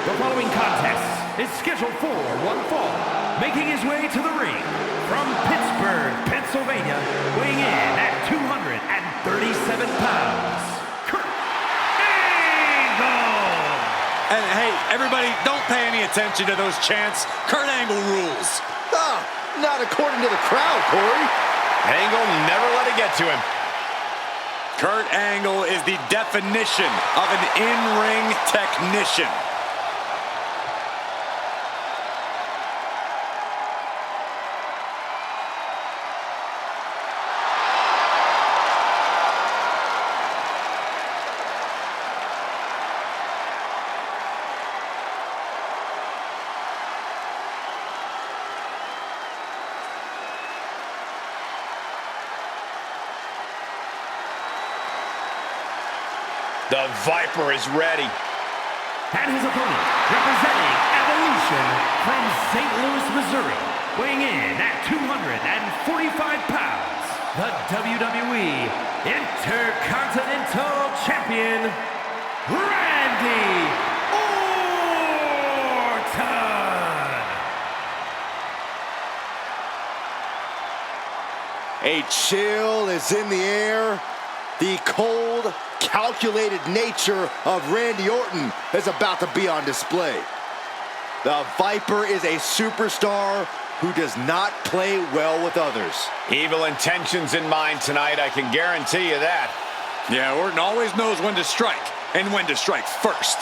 The following contest is scheduled for one fall. Making his way to the ring from Pittsburgh, Pennsylvania, weighing in at 237 pounds, Kurt Angle. And hey, everybody, don't pay any attention to those chants. Kurt Angle rules. Not according to the crowd, Corey. Angle never let it get to him. Kurt Angle is the definition of an in-ring technician. The Viper is ready. And his opponent, representing Evolution from St. Louis, Missouri, weighing in at 245 pounds, the WWE Intercontinental Champion, Randy Orton. A chill is in the air. The cold, calculated nature of Randy Orton is about to be on display. The Viper is a superstar who does not play well with others. Evil intentions in mind tonight, I can guarantee you that. Yeah, Orton always knows when to strike, and when to strike first.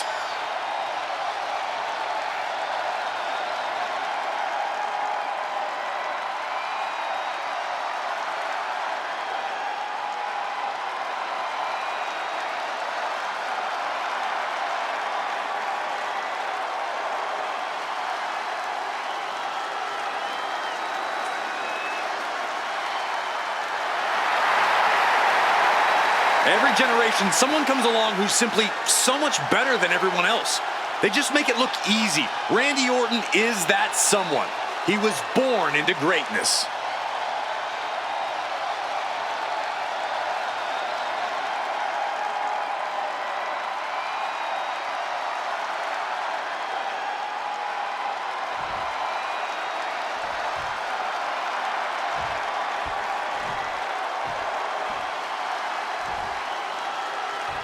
Every generation, someone comes along who's simply so much better than everyone else. They just make it look easy. Randy Orton is that someone. He was born into greatness.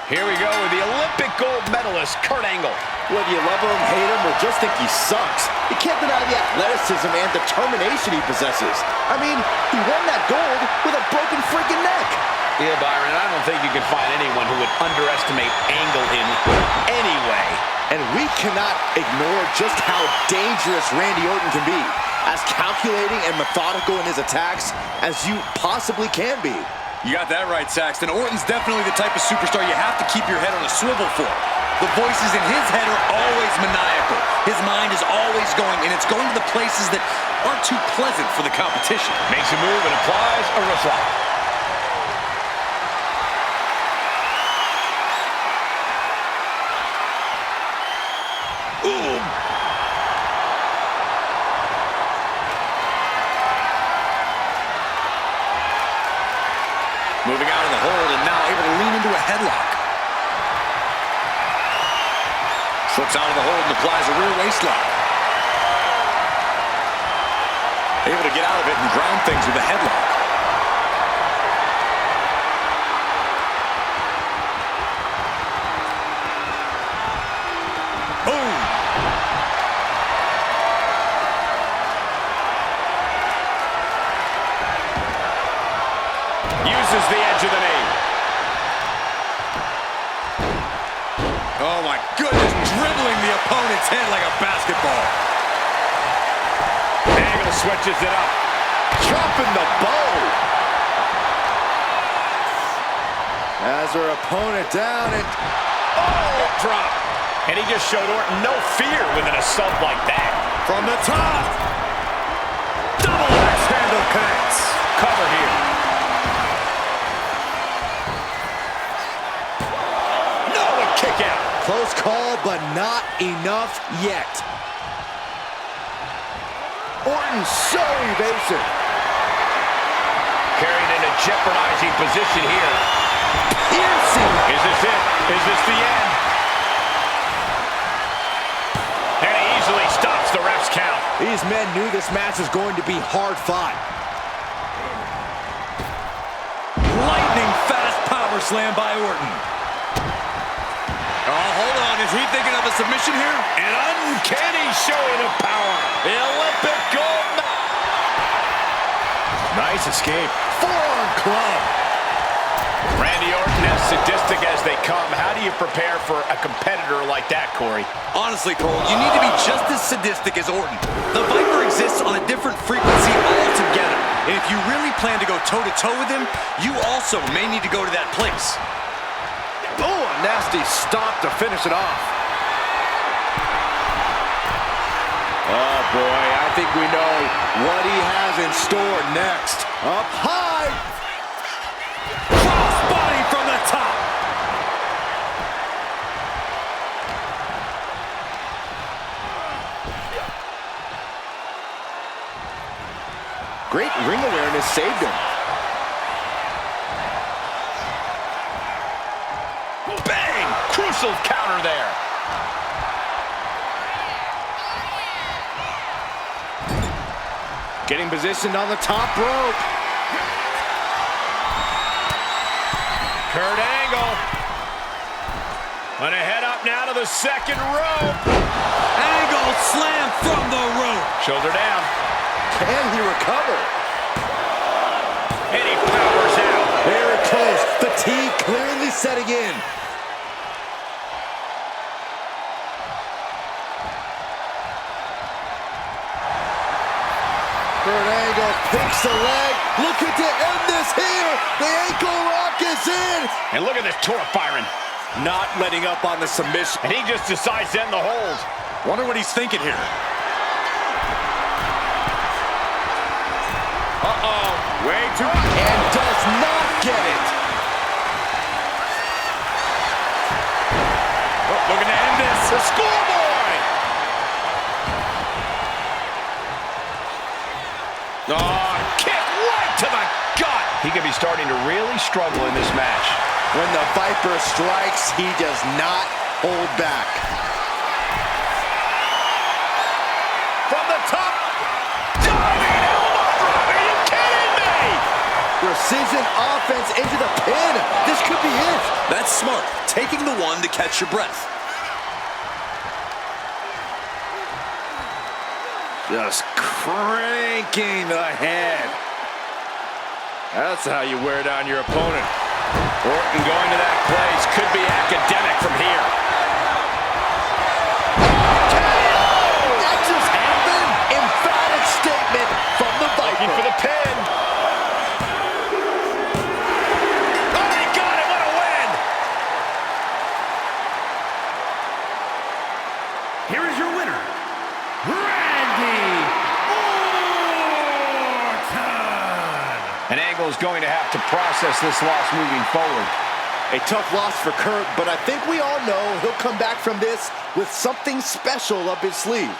Here we go with the Olympic gold medalist, Kurt Angle. Whether you love him, hate him, or just think he sucks, you can't deny the athleticism and determination he possesses. I mean, he won that gold with a broken freaking neck. Yeah, Byron, I don't think you can find anyone who would underestimate Angle in any way. And we cannot ignore just how dangerous Randy Orton can be. As calculating and methodical in his attacks as you possibly can be. You got that right, Saxton. Orton's definitely the type of superstar you have to keep your head on a swivel for. The voices in his head are always maniacal. His mind is always going, and it's going to the places that aren't too pleasant for the competition. Makes a move and applies a wristlock. Ooh. Moving out of the hold and now able to lean into a headlock. Slips out of the hold and applies a rear waist lock. Able to get out of it and ground things with a headlock. Boom! Uses the edge of the knee. Oh my goodness, dribbling the opponent's head like a basketball. Angle switches it up. Dropping the bow. Has her opponent down and... Oh, drop. And he just showed Orton no fear with an assault like that. From the top. Double axe handle connects. Cover here. No, a kick out. Close call, but not enough yet. Orton so evasive. Carried in a jeopardizing position here. Piercing. Is this it? Is this the end? And he easily stops the ref's count. These men knew this match was going to be hard fought. Lightning fast power slam by Orton. Oh, hold on. Is he thinking of a submission here? An uncanny showing of power. The Olympic gold. Nice escape. Forearm club. Randy Orton, as sadistic as they come. How do you prepare for a competitor like that, Corey? Honestly, Cole, you need to be just as sadistic as Orton. The Viper exists on a different frequency altogether. And if you really plan to go toe-to-toe with him, you also may need to go to that place. Oh, a nasty stop to finish it off. Oh, boy, I think we know what he has in store next. Up high. Crossbody from the top. Great ring awareness saved him. Bang! Crucial counter there. Getting positioned on the top rope. Kurt Angle. Gonna head up now to the second rope. Angle slam from the rope. Shoulder down. Can he recover? And he powers out. Very close. Fatigue clearly setting in. Kurt Angle picks the leg. Looking to end this here. The ankle lock is in. And look at this torque, Byron. Not letting up on the submission. And he just decides to end the hold. Wonder what he's thinking here. Uh-oh. Way too... And does not get it. Oh, looking to end this. The schoolboy. Oh, kick right to the gut. He could be starting to really struggle in this match. When the Viper strikes, he does not hold back. From the top. Diving elbow drop. Are you kidding me? Precision offense into the pin. This could be it. That's smart. Taking the one to catch your breath. Just cranking the head. That's how you wear down your opponent. Orton going to that place could be academic from here. That just happened. Emphatic statement from the Viper. Looking for the pin. Oh, he got it. What a win. Here is your winner, Randy Orton. And Angle is going to have to process this loss moving forward. A tough loss for Kurt, but I think we all know he'll come back from this with something special up his sleeve.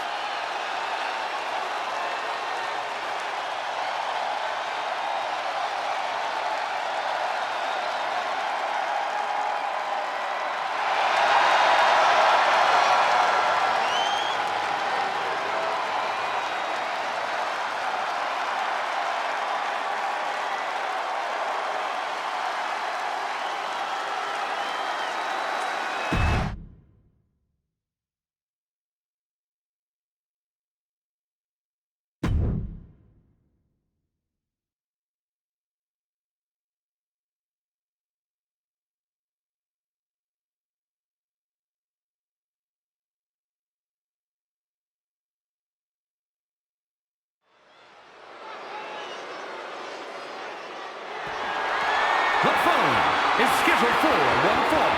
The following is scheduled for one fall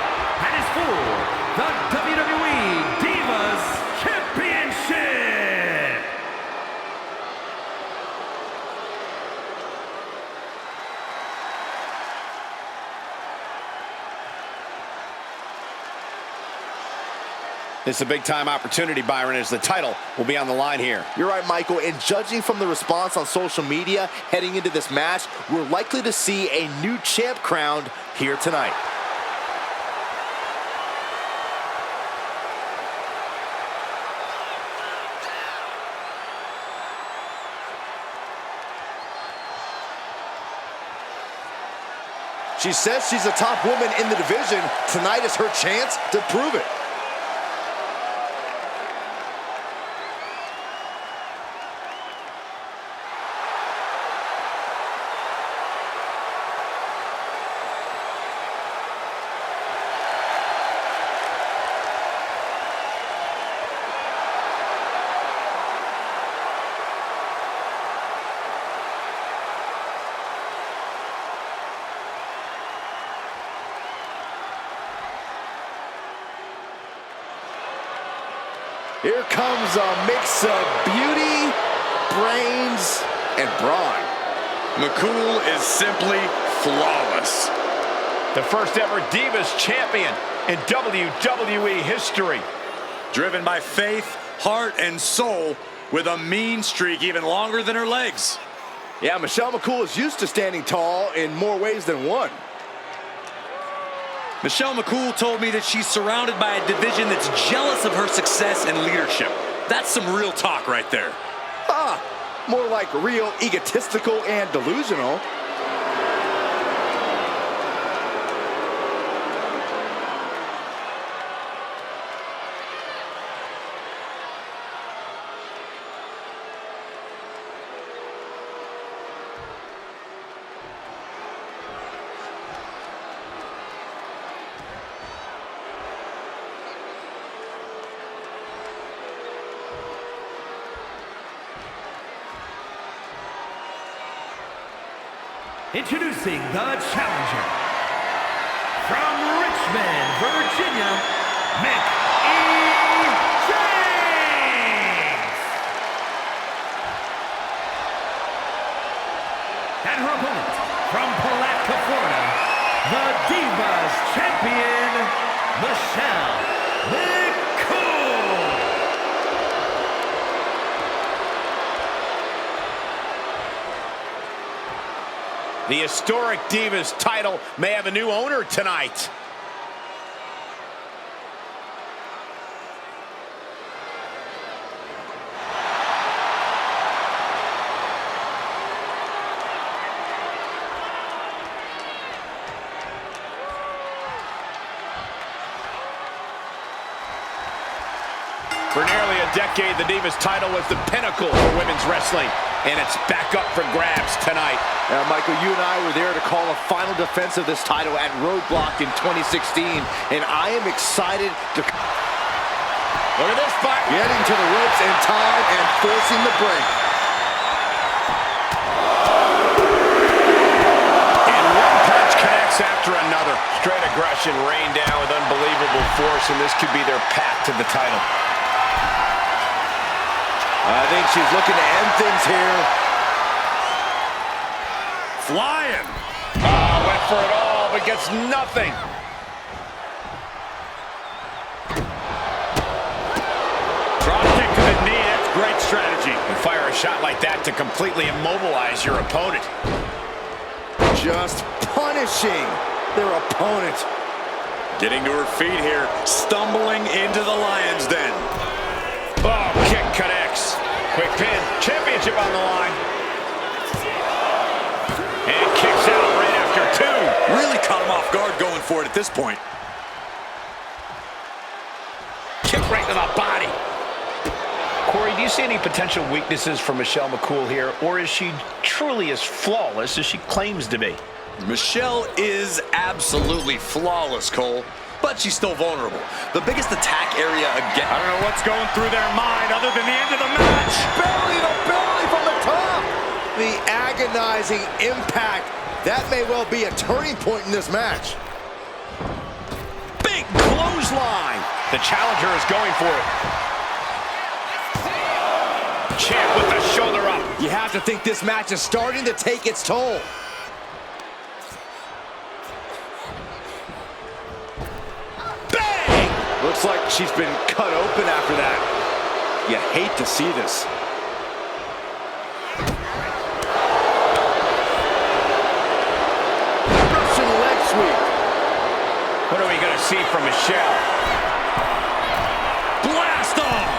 and is for the WWE Divas Championship. This is a big-time opportunity, Byron, as the title will be on the line here. You're right, Michael, and judging from the response on social media heading into this match, we're likely to see a new champ crowned here tonight. She says she's the top woman in the division. Tonight is her chance to prove it. Here comes a mix of beauty, brains, and brawn. McCool is simply flawless. The first ever Divas champion in WWE history. Driven by faith, heart, and soul, with a mean streak even longer than her legs. Yeah, Michelle McCool is used to standing tall in more ways than one. Michelle McCool told me that she's surrounded by a division that's jealous of her success and leadership. That's some real talk right there. More like real egotistical and delusional. Introducing the challenger from Richmond, Virginia, Mickey James. And her opponent from Palatka, Florida, the Divas Champion, Michelle McCool. The historic Divas title may have a new owner tonight. For nearly a decade, the Divas title was the pinnacle for women's wrestling, and it's back up for grabs tonight. Michael, you and I were there to call a final defense of this title at Roadblock in 2016, and I am excited to... Look at this fight. Getting to the ropes in time and forcing the break. And one punch connects after another. Straight aggression rained down with unbelievable force, and this could be their path to the title. I think she's looking to end things here. Flying. Went for it all, but gets nothing. Drop kick to the knee. That's great strategy. You fire a shot like that to completely immobilize your opponent. Just punishing their opponent. Getting to her feet here. Stumbling into the lion's den. Oh, kick connects. Quick pin. Championship on the line. And kicks out right after two. Really caught him off guard going for it at this point. Kick right to the body. Corey, do you see any potential weaknesses for Michelle McCool here, or is she truly as flawless as she claims to be? Michelle is absolutely flawless, Cole, but she's still vulnerable. The biggest attack area again. I don't know what's going through their mind other than the end of the match. Belly to belly from the top. The agonizing impact. That may well be a turning point in this match. Big clothesline. The challenger is going for it. Champ with the shoulder up. You have to think this match is starting to take its toll. Bang! Looks like she's been cut open after that. You hate to see this. Russian leg sweep. What are we going to see from Michelle? Blast off!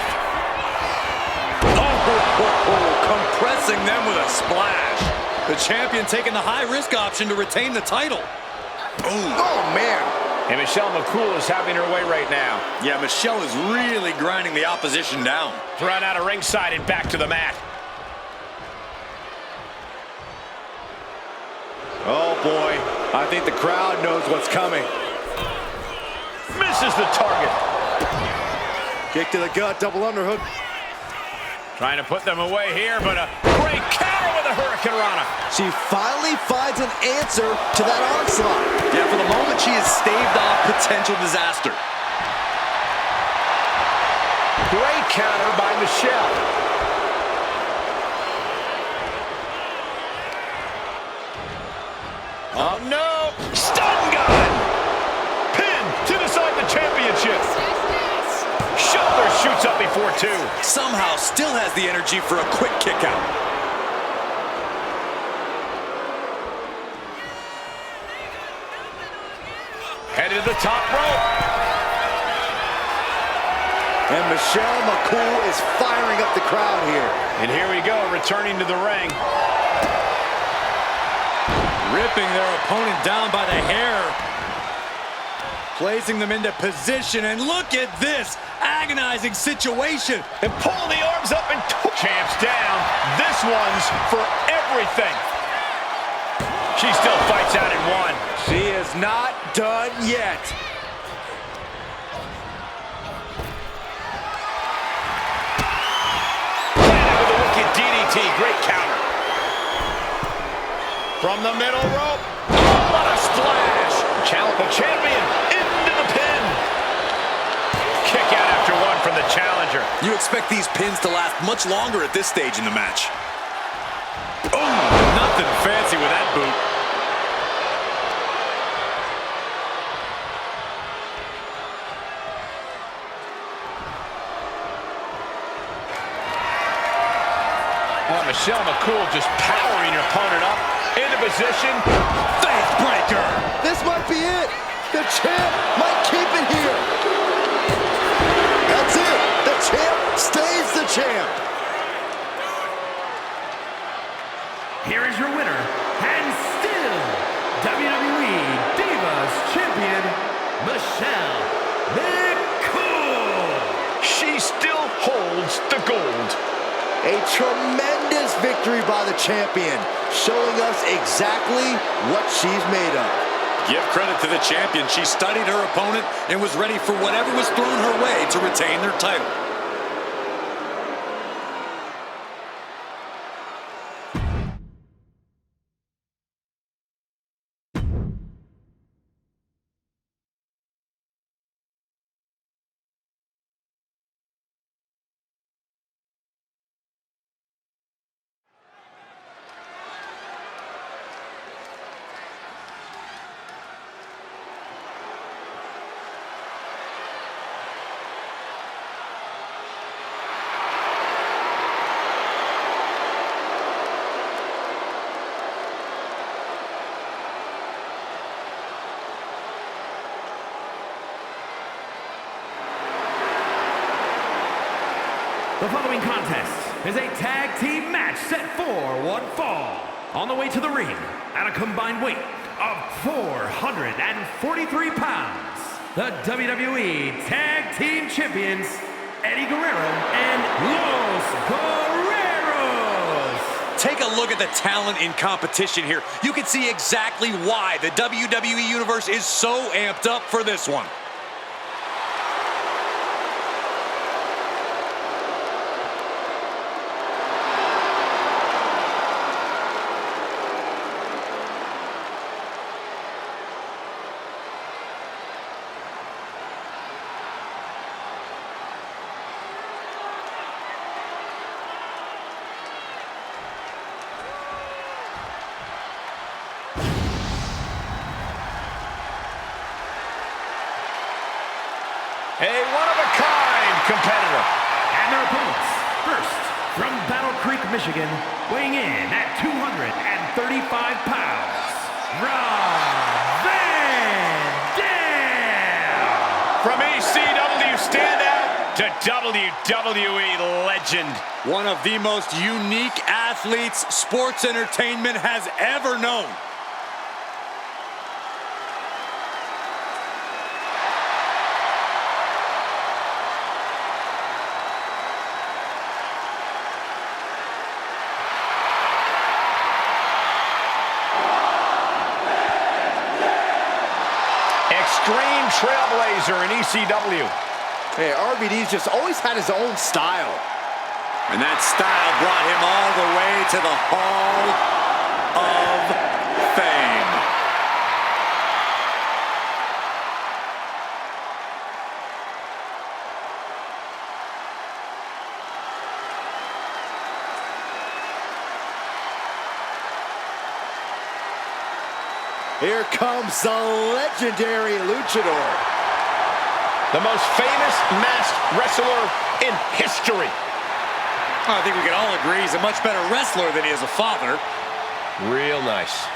Compressing them with a splash. The champion taking the high-risk option to retain the title. Oh, man. And Michelle McCool is having her way right now. Yeah, Michelle is really grinding the opposition down. Run out of ringside and back to the mat. Oh, boy. I think the crowd knows what's coming. Misses the target. Kick to the gut, double underhook. Trying to put them away here, but a great counter with a Hurricane Rana. She finally finds an answer to that onslaught. Yeah, for the moment, she has staved off potential disaster. Great counter by Michelle. Oh, no. Stun gun. Pin to decide the championship. Shoulder shoots up before 2. Somehow still has the energy for a quick kick out. Headed to the top rope. And Michelle McCool is firing up the crowd here. And here we go, returning to the ring. Ripping their opponent down by the hair. Placing them into position, and look at this agonizing situation. And pulling the arms up and champs down. This one's for everything. She still fights out in one. She is not done yet. Planted with a wicked DDT. Great counter. From the middle rope. Oh, what a splash. Challenge the champion into the pin. Kick out after one from the challenger. You expect these pins to last much longer at this stage in the match. Oh, nothing fancy with that boot. Oh, Michelle McCool just powering her opponent up into position. Face breaker. This might be it. The champ might keep it here. That's it. The champ stays the champ. Here is your winner, and still WWE Divas Champion, Michelle McCool. She still holds the gold. A tremendous victory by the champion, showing us exactly what she's made of. Give credit to the champion. She studied her opponent and was ready for whatever was thrown her way to retain their title. The following contest is a tag team match set for one fall. On the way to the ring, at a combined weight of 443 pounds, the WWE Tag Team Champions, Eddie Guerrero and Los Guerreros. Take a look at the talent in competition here. You can see exactly why the WWE Universe is so amped up for this one. A one-of-a-kind competitor. And their opponents, first, from Battle Creek, Michigan, weighing in at 235 pounds, Rob Van Dam. From ECW standout to WWE legend. One of the most unique athletes sports entertainment has ever known. Extreme trailblazer in ECW. Hey, RVD's just always had his own style. And that style brought him all the way to the Hall of Fame. Here comes the legendary luchador. The most famous masked wrestler in history. I think we can all agree he's a much better wrestler than he is a father. Real nice.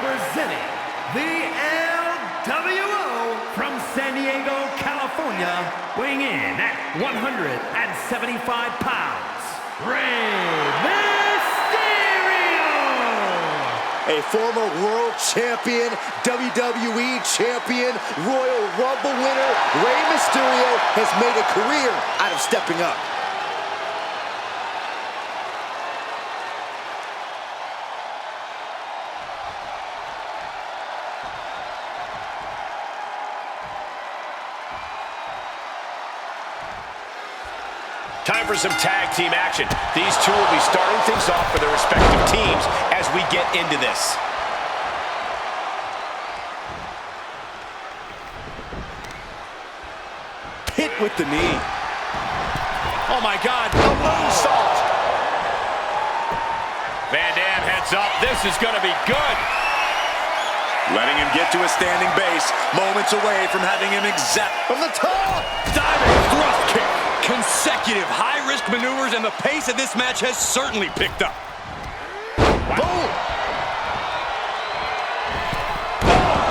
representing the LWO from San Diego, California, weighing in at 175 pounds, Rey Mysterio! A former world champion, WWE champion, Royal Rumble winner, Rey Mysterio has made a career out of stepping up. Time for some tag team action. These two will be starting things off for their respective teams as we get into this. Hit with the knee. Oh my God, a moonsault. Van Dam heads up. This is going to be good. Letting him get to a standing base, moments away from having him exact From the top! diving thrust kick. Consecutive high-risk maneuvers, and the pace of this match has certainly picked up. Boom!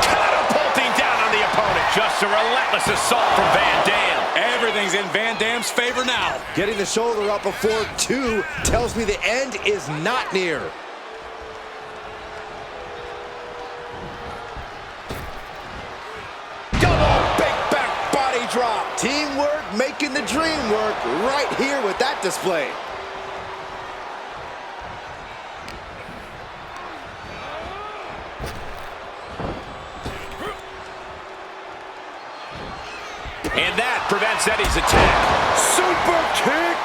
Catapulting down on the opponent. Just a relentless assault from Van Dam. Everything's in Van Dam's favor now. Getting the shoulder up before two tells me the end is not near. Drop. Teamwork making the dream work right here with that display. And that prevents Eddie's attack. Super kick.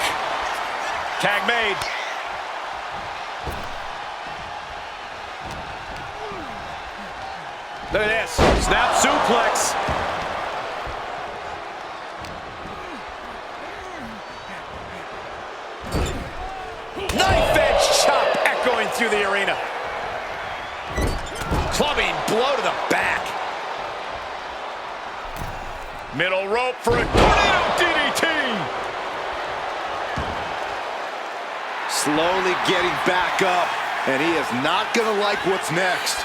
Tag made. Look at this. Snap suplex. Knife edge chop echoing through the arena. Clubbing blow to the back. Middle rope for a tornado DDT. Slowly getting back up, and he is not gonna like what's next.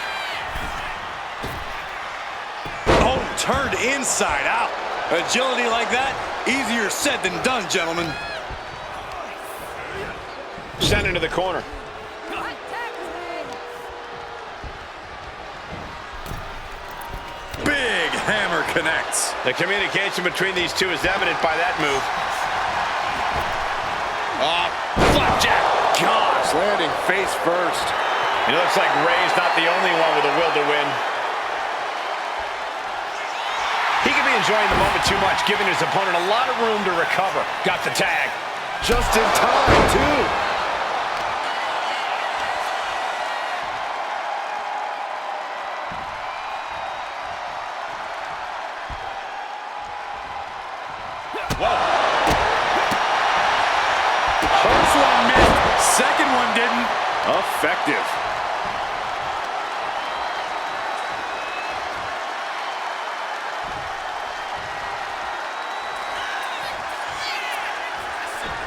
Oh, turned inside out. Agility like that, easier said than done, gentlemen. Sent into the corner. Big hammer connects. The communication between these two is evident by that move. Flapjack. Gosh, landing face first. It looks like Rey's not the only one with a will to win. He could be enjoying the moment too much, giving his opponent a lot of room to recover. Got the tag. Just in time, too. First one missed, second one didn't. Effective.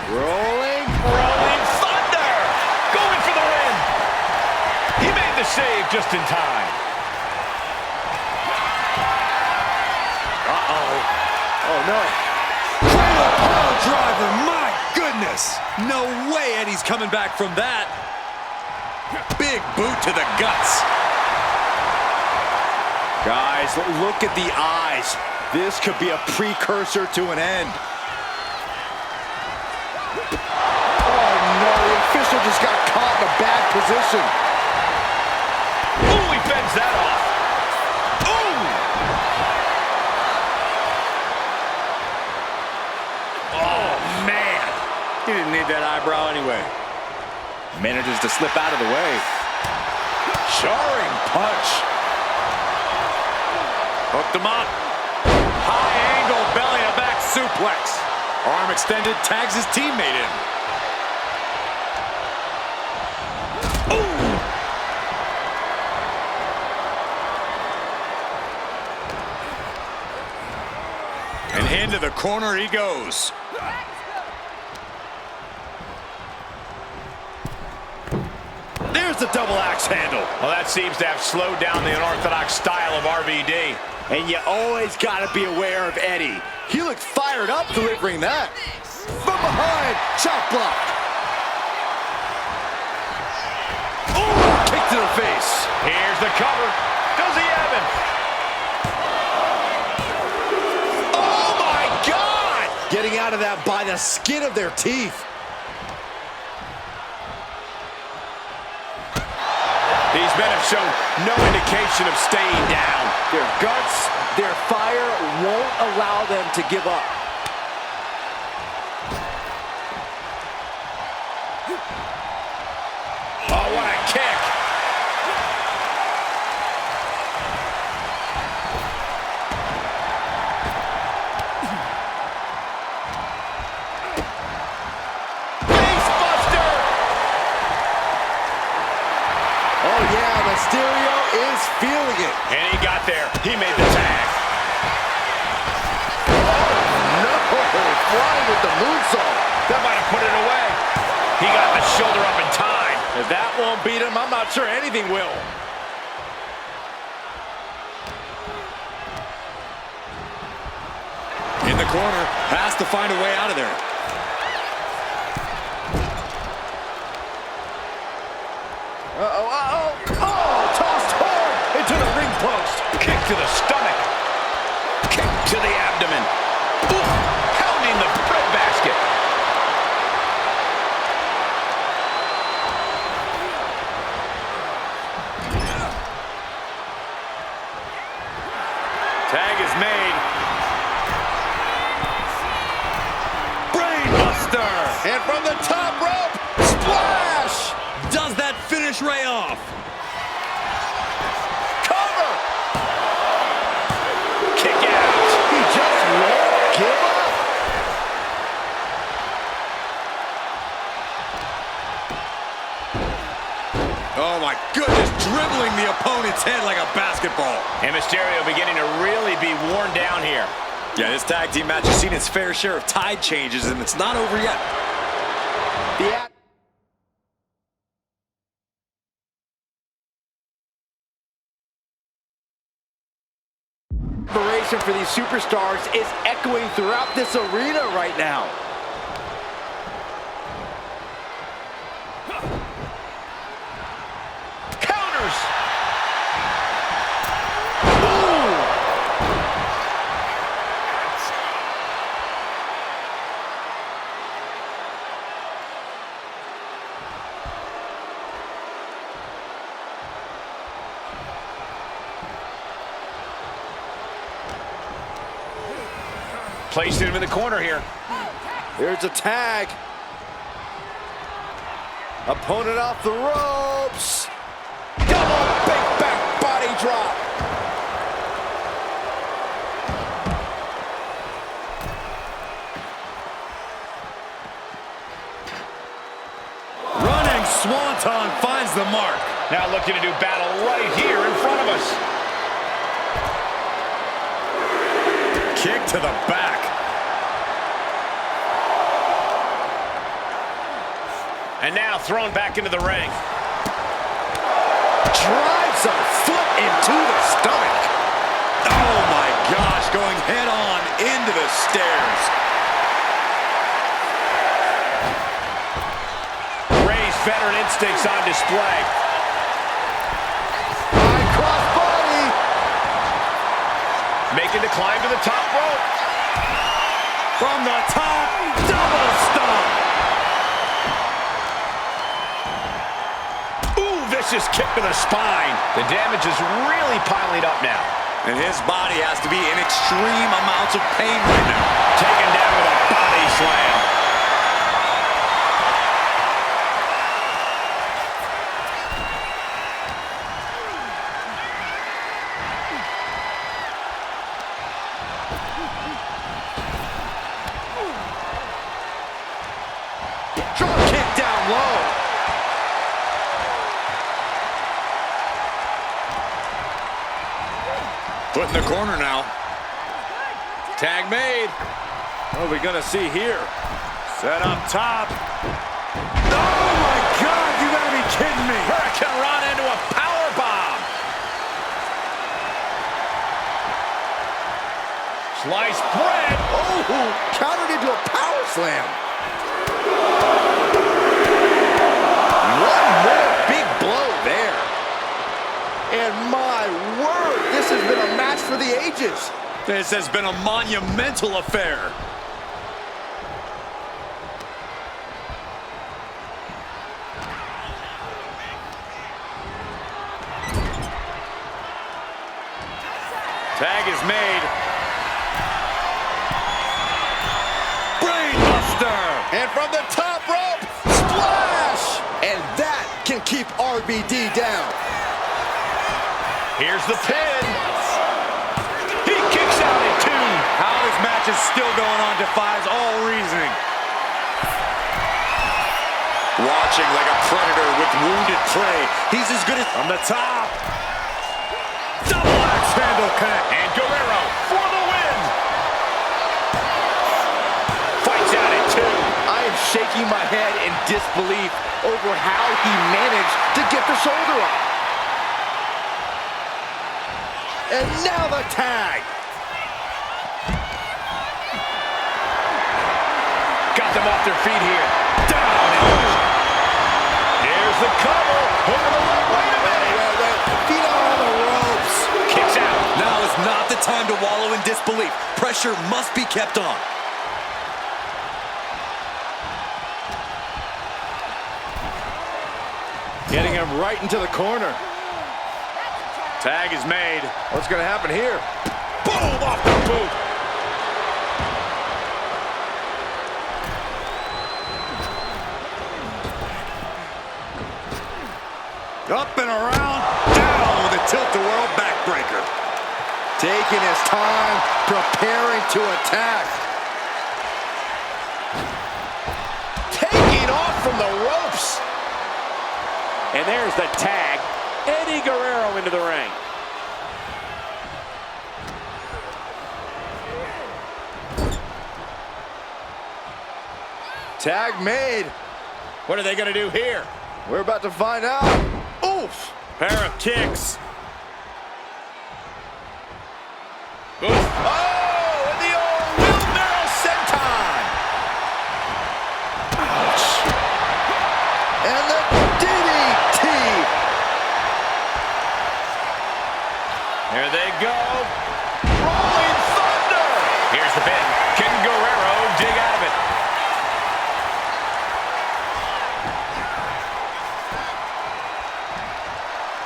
Rolling Thunder! Going for the win! He made the save just in time. Oh, no. Cradle power driver, my goodness. No way Eddie's coming back from that. Big boot to the guts. Guys, look at the eyes. This could be a precursor to an end. Oh, no. The official just got caught in a bad position. Ooh, he fends that off. Ooh! Oh, man. He didn't need that eyebrow anyway. Manages to slip out of the way. Jarring punch. Hooked him up. High angle belly to back suplex. Arm extended, tags his teammate in. And into the corner he goes. There's There's the double axe handle. Well, that seems to have slowed down the unorthodox style of RVD. And you always got to be aware of Eddie. He looked fired up delivering that. From behind, chop block. Oh, kick to the face. Here's the cover. Does he have him? Oh, my God! Getting out of that by the skin of their teeth. These men have shown no indication of staying down. Their guts, their fire won't allow them to give up. Oh, what a kick. Facebuster! Oh, yeah, Mysterio is feeling it. And he got there. He made the tag. No, flying with the moonsault. That might have put it away. He got the shoulder up in time. If that won't beat him, I'm not sure anything will. In the corner, has to find a way out of there. Oh, tossed hard into the ring post. Kick to the stomach. Kick to the abdomen. Ooh, pounding the breadbasket. Tag is made. Brainbuster! And from the top rope, splash! Does that finish Ray off? Cover! Kick out. He just won't give up. Oh my goodness, dribbling the opponent's head like a basketball. And Mysterio beginning to really be worn down here. Yeah, this tag team match has seen its fair share of tide changes, and it's not over yet. The admiration for these superstars is echoing throughout this arena right now. Counters! Placing him in the corner here. Here's a tag. Opponent off the ropes. Double big back body drop. Running Swanton finds the mark. Now looking to do battle right here in front of us. Kick to the back. And now thrown back into the ring. Drives a foot into the stomach. Oh my gosh, going head on into the stairs. Ray's veteran instincts on display. High cross body. Making the climb to the top rope. From the top, double stomp. Ooh, vicious kick to the spine. The damage is really piling up now. And his body has to be in extreme amounts of pain right now. Taken down with a body slam. Drop kick down low. Put in the corner now. Tag made. What are we gonna see here? Set up top. Oh my God, you gotta be kidding me? Hurricane Run into a power bomb. Sliced bread. Oh, countered into a power slam. One more big blow there. And my word, this has been a match for the ages. This has been a monumental affair. Tag is made. Brainbuster! And from the top rope, splash! And that can keep RVD down. Here's the pin. He kicks out at 2. How this match is still going on defies all reasoning. Watching like a predator with wounded prey. He's as good as... On the top. Double axe handle connect. And Guerrero for the win. Fights out at 2. I am shaking my head in disbelief over how he managed to get the shoulder up. And now the tag. Got them off their feet here. Down. Here's the cover. Over the rope. Wait a minute. Wait. Feet on the ropes. Kicks out. Now is not the time to wallow in disbelief. Pressure must be kept on. Getting him right into the corner. Tag is made. What's going to happen here? Boom, off the boot. Up and around, down with a tilt-a-whirl backbreaker. Taking his time, preparing to attack. Taking off from the ropes. And there's the tag. Eddie Guerrero into the ring. Tag made. What are they going to do here? We're about to find out. Oof. Pair of kicks. Oof. Oh, and the old wheelbarrow senton. Ouch. And the DDT. There they go. Rolling Thunder. Here's the pin. Can Guerrero dig out of it?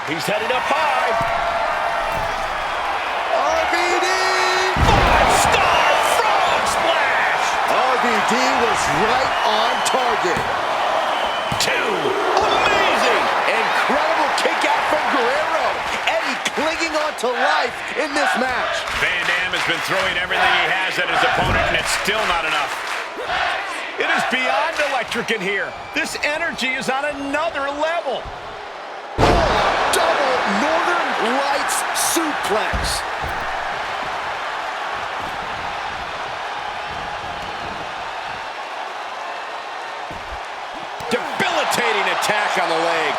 He's headed up high. RVD. 5-star frog splash. RVD was right on target. 2. Amazing. Incredible kick out from Guerrero. Eddie clinging on to life in this match. Van Dam has been throwing everything he has at his opponent, and it's still not enough. It is beyond electric in here. This energy is on another level. Double Northern Lights suplex. Debilitating attack on the leg.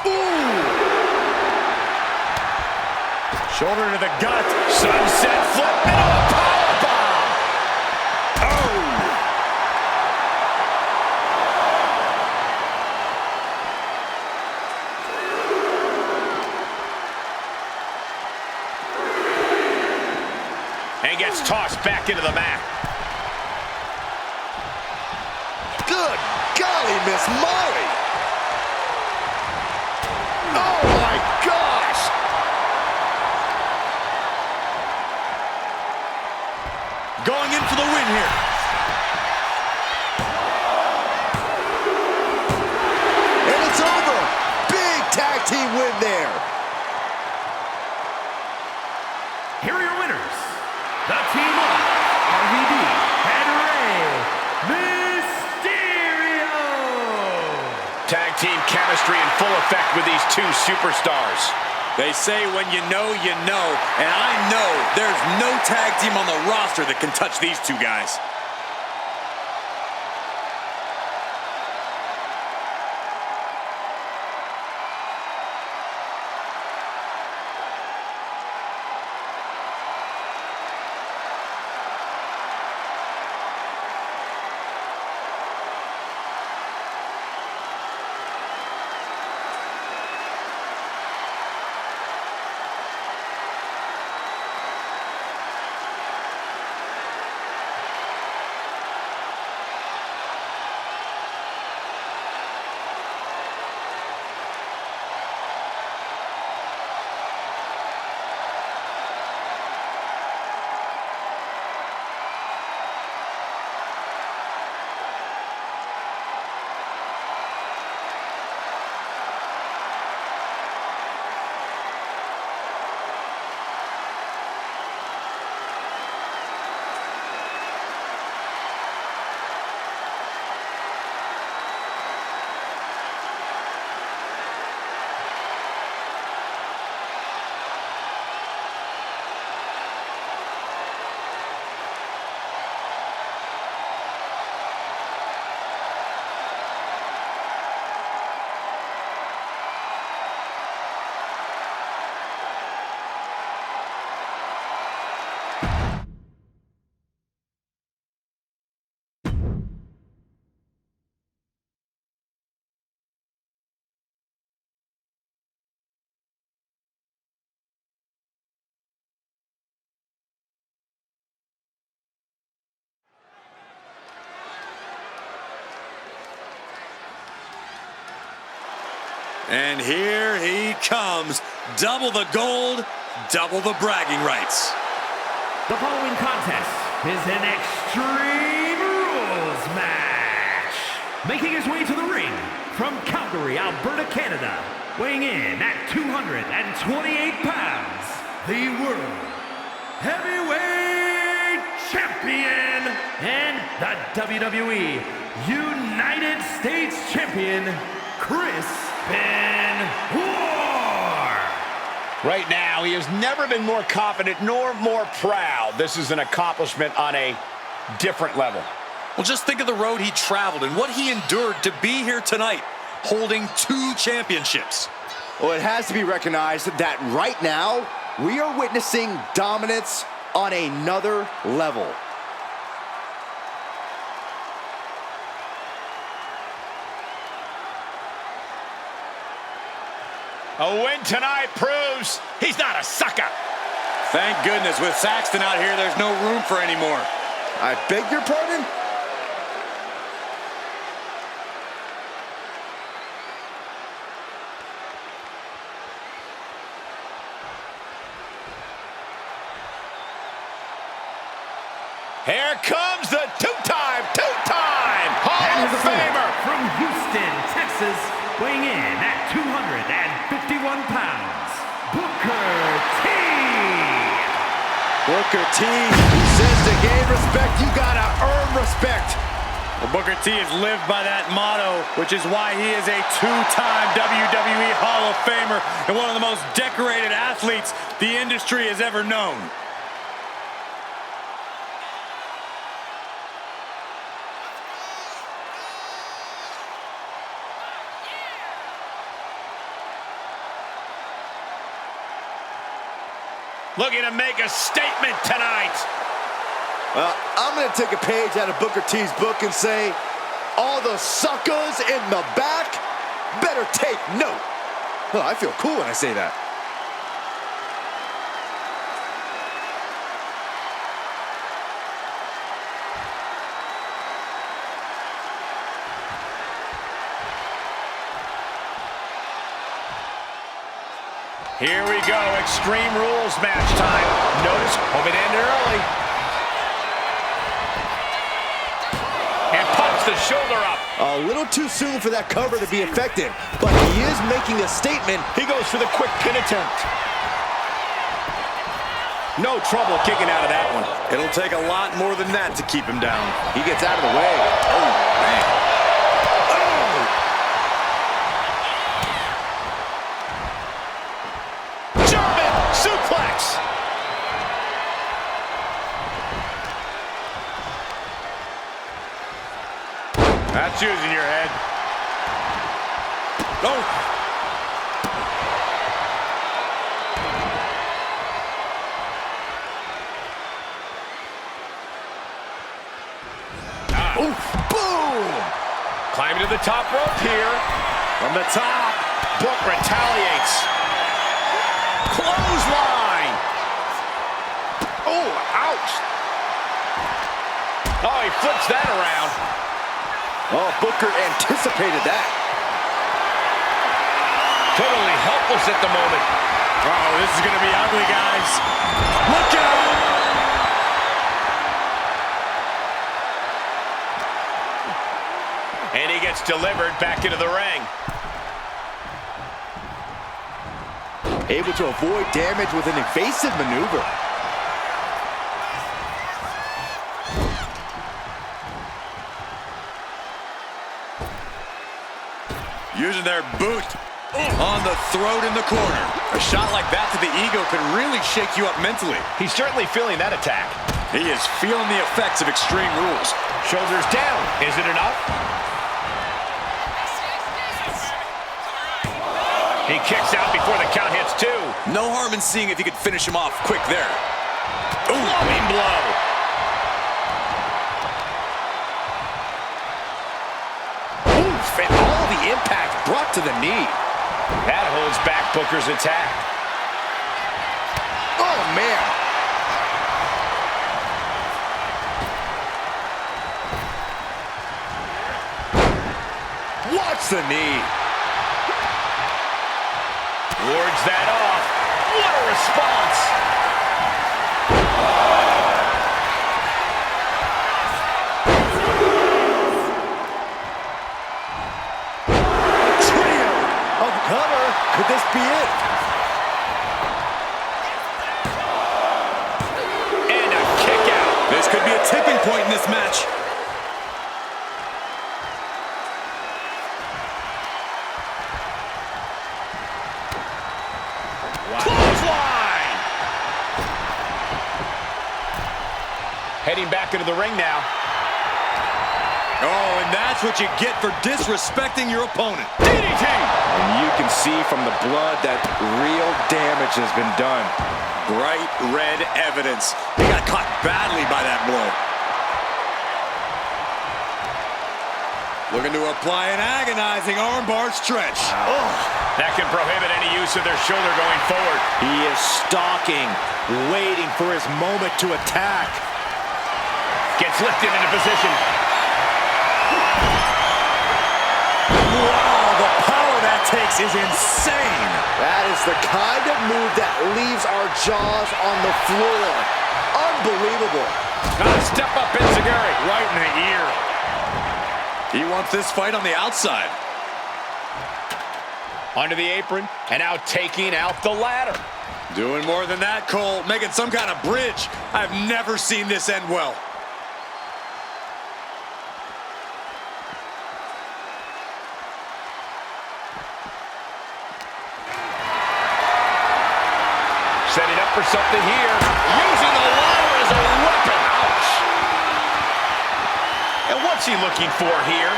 Ooh. Shoulder to the gut. Sunset flip into a powerbomb. Oh. And gets tossed back into the mat. Good golly, Miss Molly. Oh my gosh. Going in for the win here. And it's over. Big tag team win there. Here are your winners. The team of RVD and Rey Mysterio. Tag team chemistry in full effect with these two superstars. They say when you know, and I know there's no tag team on the roster that can touch these two guys. And here he comes. Double the gold, double the bragging rights. The following contest is an Extreme Rules match. Making his way to the ring from Calgary, Alberta, Canada, weighing in at 228 pounds, the World Heavyweight Champion and the WWE United States Champion, Chris Benoit. Right now, he has never been more confident nor more proud. This is an accomplishment on a different level. Well, just think of the road he traveled and what he endured to be here tonight, holding 2 championships. Well, it has to be recognized that right now, we are witnessing dominance on another level. A win tonight proves he's not a sucker. Thank goodness, with Saxton out here, there's no room for any more. I beg your pardon? Here comes the two-time Hall of Famer. From Houston, Texas, weighing in at 251 pounds, Booker T. Booker T says to gain respect, you gotta earn respect. Well, Booker T has lived by that motto, which is why he is a 2-time WWE Hall of Famer and one of the most decorated athletes the industry has ever known. Looking to make a statement tonight. Well, I'm going to take a page out of Booker T's book and say, all the suckers in the back better take note. Well, I feel cool when I say that. Here we go, Extreme Rules match time. Notice, hope it ended early. And pops the shoulder up. A little too soon for that cover to be effective, but he is making a statement. He goes for the quick pin attempt. No trouble kicking out of that one. It'll take a lot more than that to keep him down. He gets out of the way. Oh, man. Suplex! That's using your head. Oh! Oof, boom! Climbing to the top rope here. From the top. Book retaliates. Clothesline! Oh, ouch! Oh, he flips that around. Oh, Booker anticipated that. Totally helpless at the moment. Oh, this is going to be ugly, guys. Look out! And he gets delivered back into the ring. Able to avoid damage with an evasive maneuver. Using their boot on the throat in the corner. A shot like that to the ego could really shake you up mentally. He's certainly feeling that attack. He is feeling the effects of Extreme Rules. Shoulders down. Is it enough? He kicks out before the count hits 2. No harm in seeing if he could finish him off quick there. Blowing blow. Oof, and all the impact brought to the knee. That holds back Booker's attack. Oh, man. Watch the knee. Wards that off. What a response. Trio of cover. Could this be it? And a kick out. This could be a tipping point in this match. Clothesline! Heading back into the ring now. Oh, and that's what you get for disrespecting your opponent. DDT! And you can see from the blood that real damage has been done. Bright red evidence. He got caught badly by that blow. Looking to apply an agonizing armbar stretch. Oh, that can prohibit any use of their shoulder going forward. He is stalking, waiting for his moment to attack. Gets lifted into position. Wow, the power that takes is insane. That is the kind of move that leaves our jaws on the floor. Unbelievable. Now step up Enziguri. Right in the ear. He wants this fight on the outside. Under the apron, and now taking out the ladder. Doing more than that, Cole. Making some kind of bridge. I've never seen this end well. Setting up for something here. Using the ladder as a weapon. Ouch. And what's he looking for here?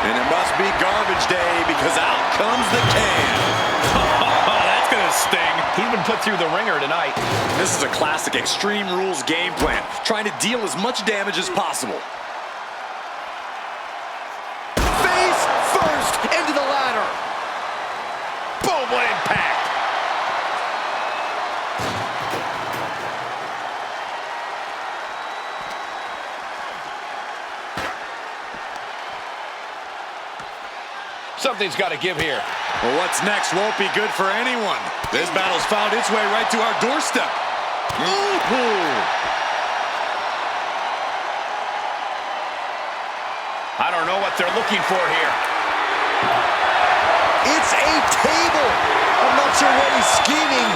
And it must be garbage day because out comes the can. That's going to sting. He's been put through the ringer tonight. This is a classic Extreme Rules game plan, trying to deal as much damage as possible. Face first into the ladder. Boom, what impact. Something's got to give here. Well, what's next won't be good for anyone. This battle's found its way right to our doorstep. I don't know what they're looking for here. It's a table. I'm not sure what he's scheming,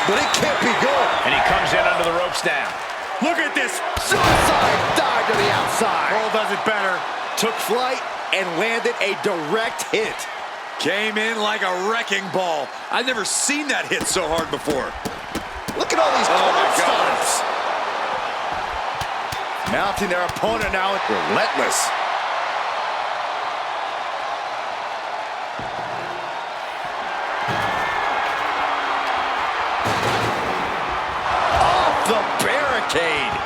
but it can't be good. And he comes in under the ropes now. Look at this. Suicide dive to the outside. Cole does it better. Took flight and landed a direct hit. Came in like a wrecking ball. I've never seen that hit so hard before. Look at all these my stomps. Mounting their opponent now, relentless. Off the barricade.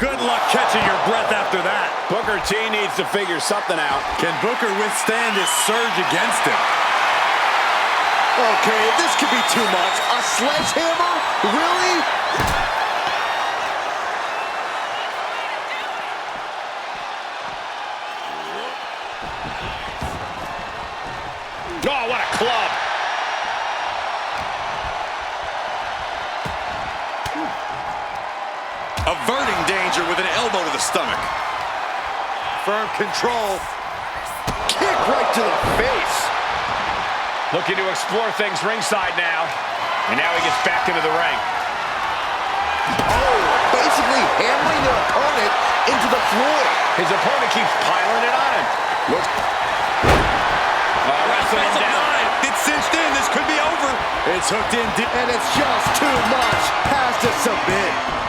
Good luck catching your breath after that. Booker T needs to figure something out. Can Booker withstand this surge against him? Okay, this could be too much. A sledgehammer? Really? Oh, what a club. Averting danger with an elbow to the stomach. Firm control. Kick right to the face. Looking to explore things ringside now. And now he gets back into the ring. Oh, basically hammering their opponent into the floor. His opponent keeps piling it on him. Look. Wrestling him down. It's cinched in. This could be over. It's hooked in deep. And it's just too much. Has to submit.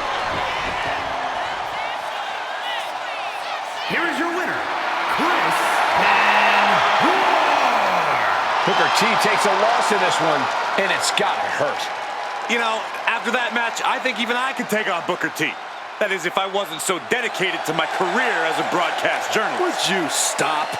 Here is your winner, Chris Benoit. Booker T takes a loss in this one, and it's gotta hurt. You know, after that match, I think even I could take on Booker T. That is, if I wasn't so dedicated to my career as a broadcast journalist. Would you stop?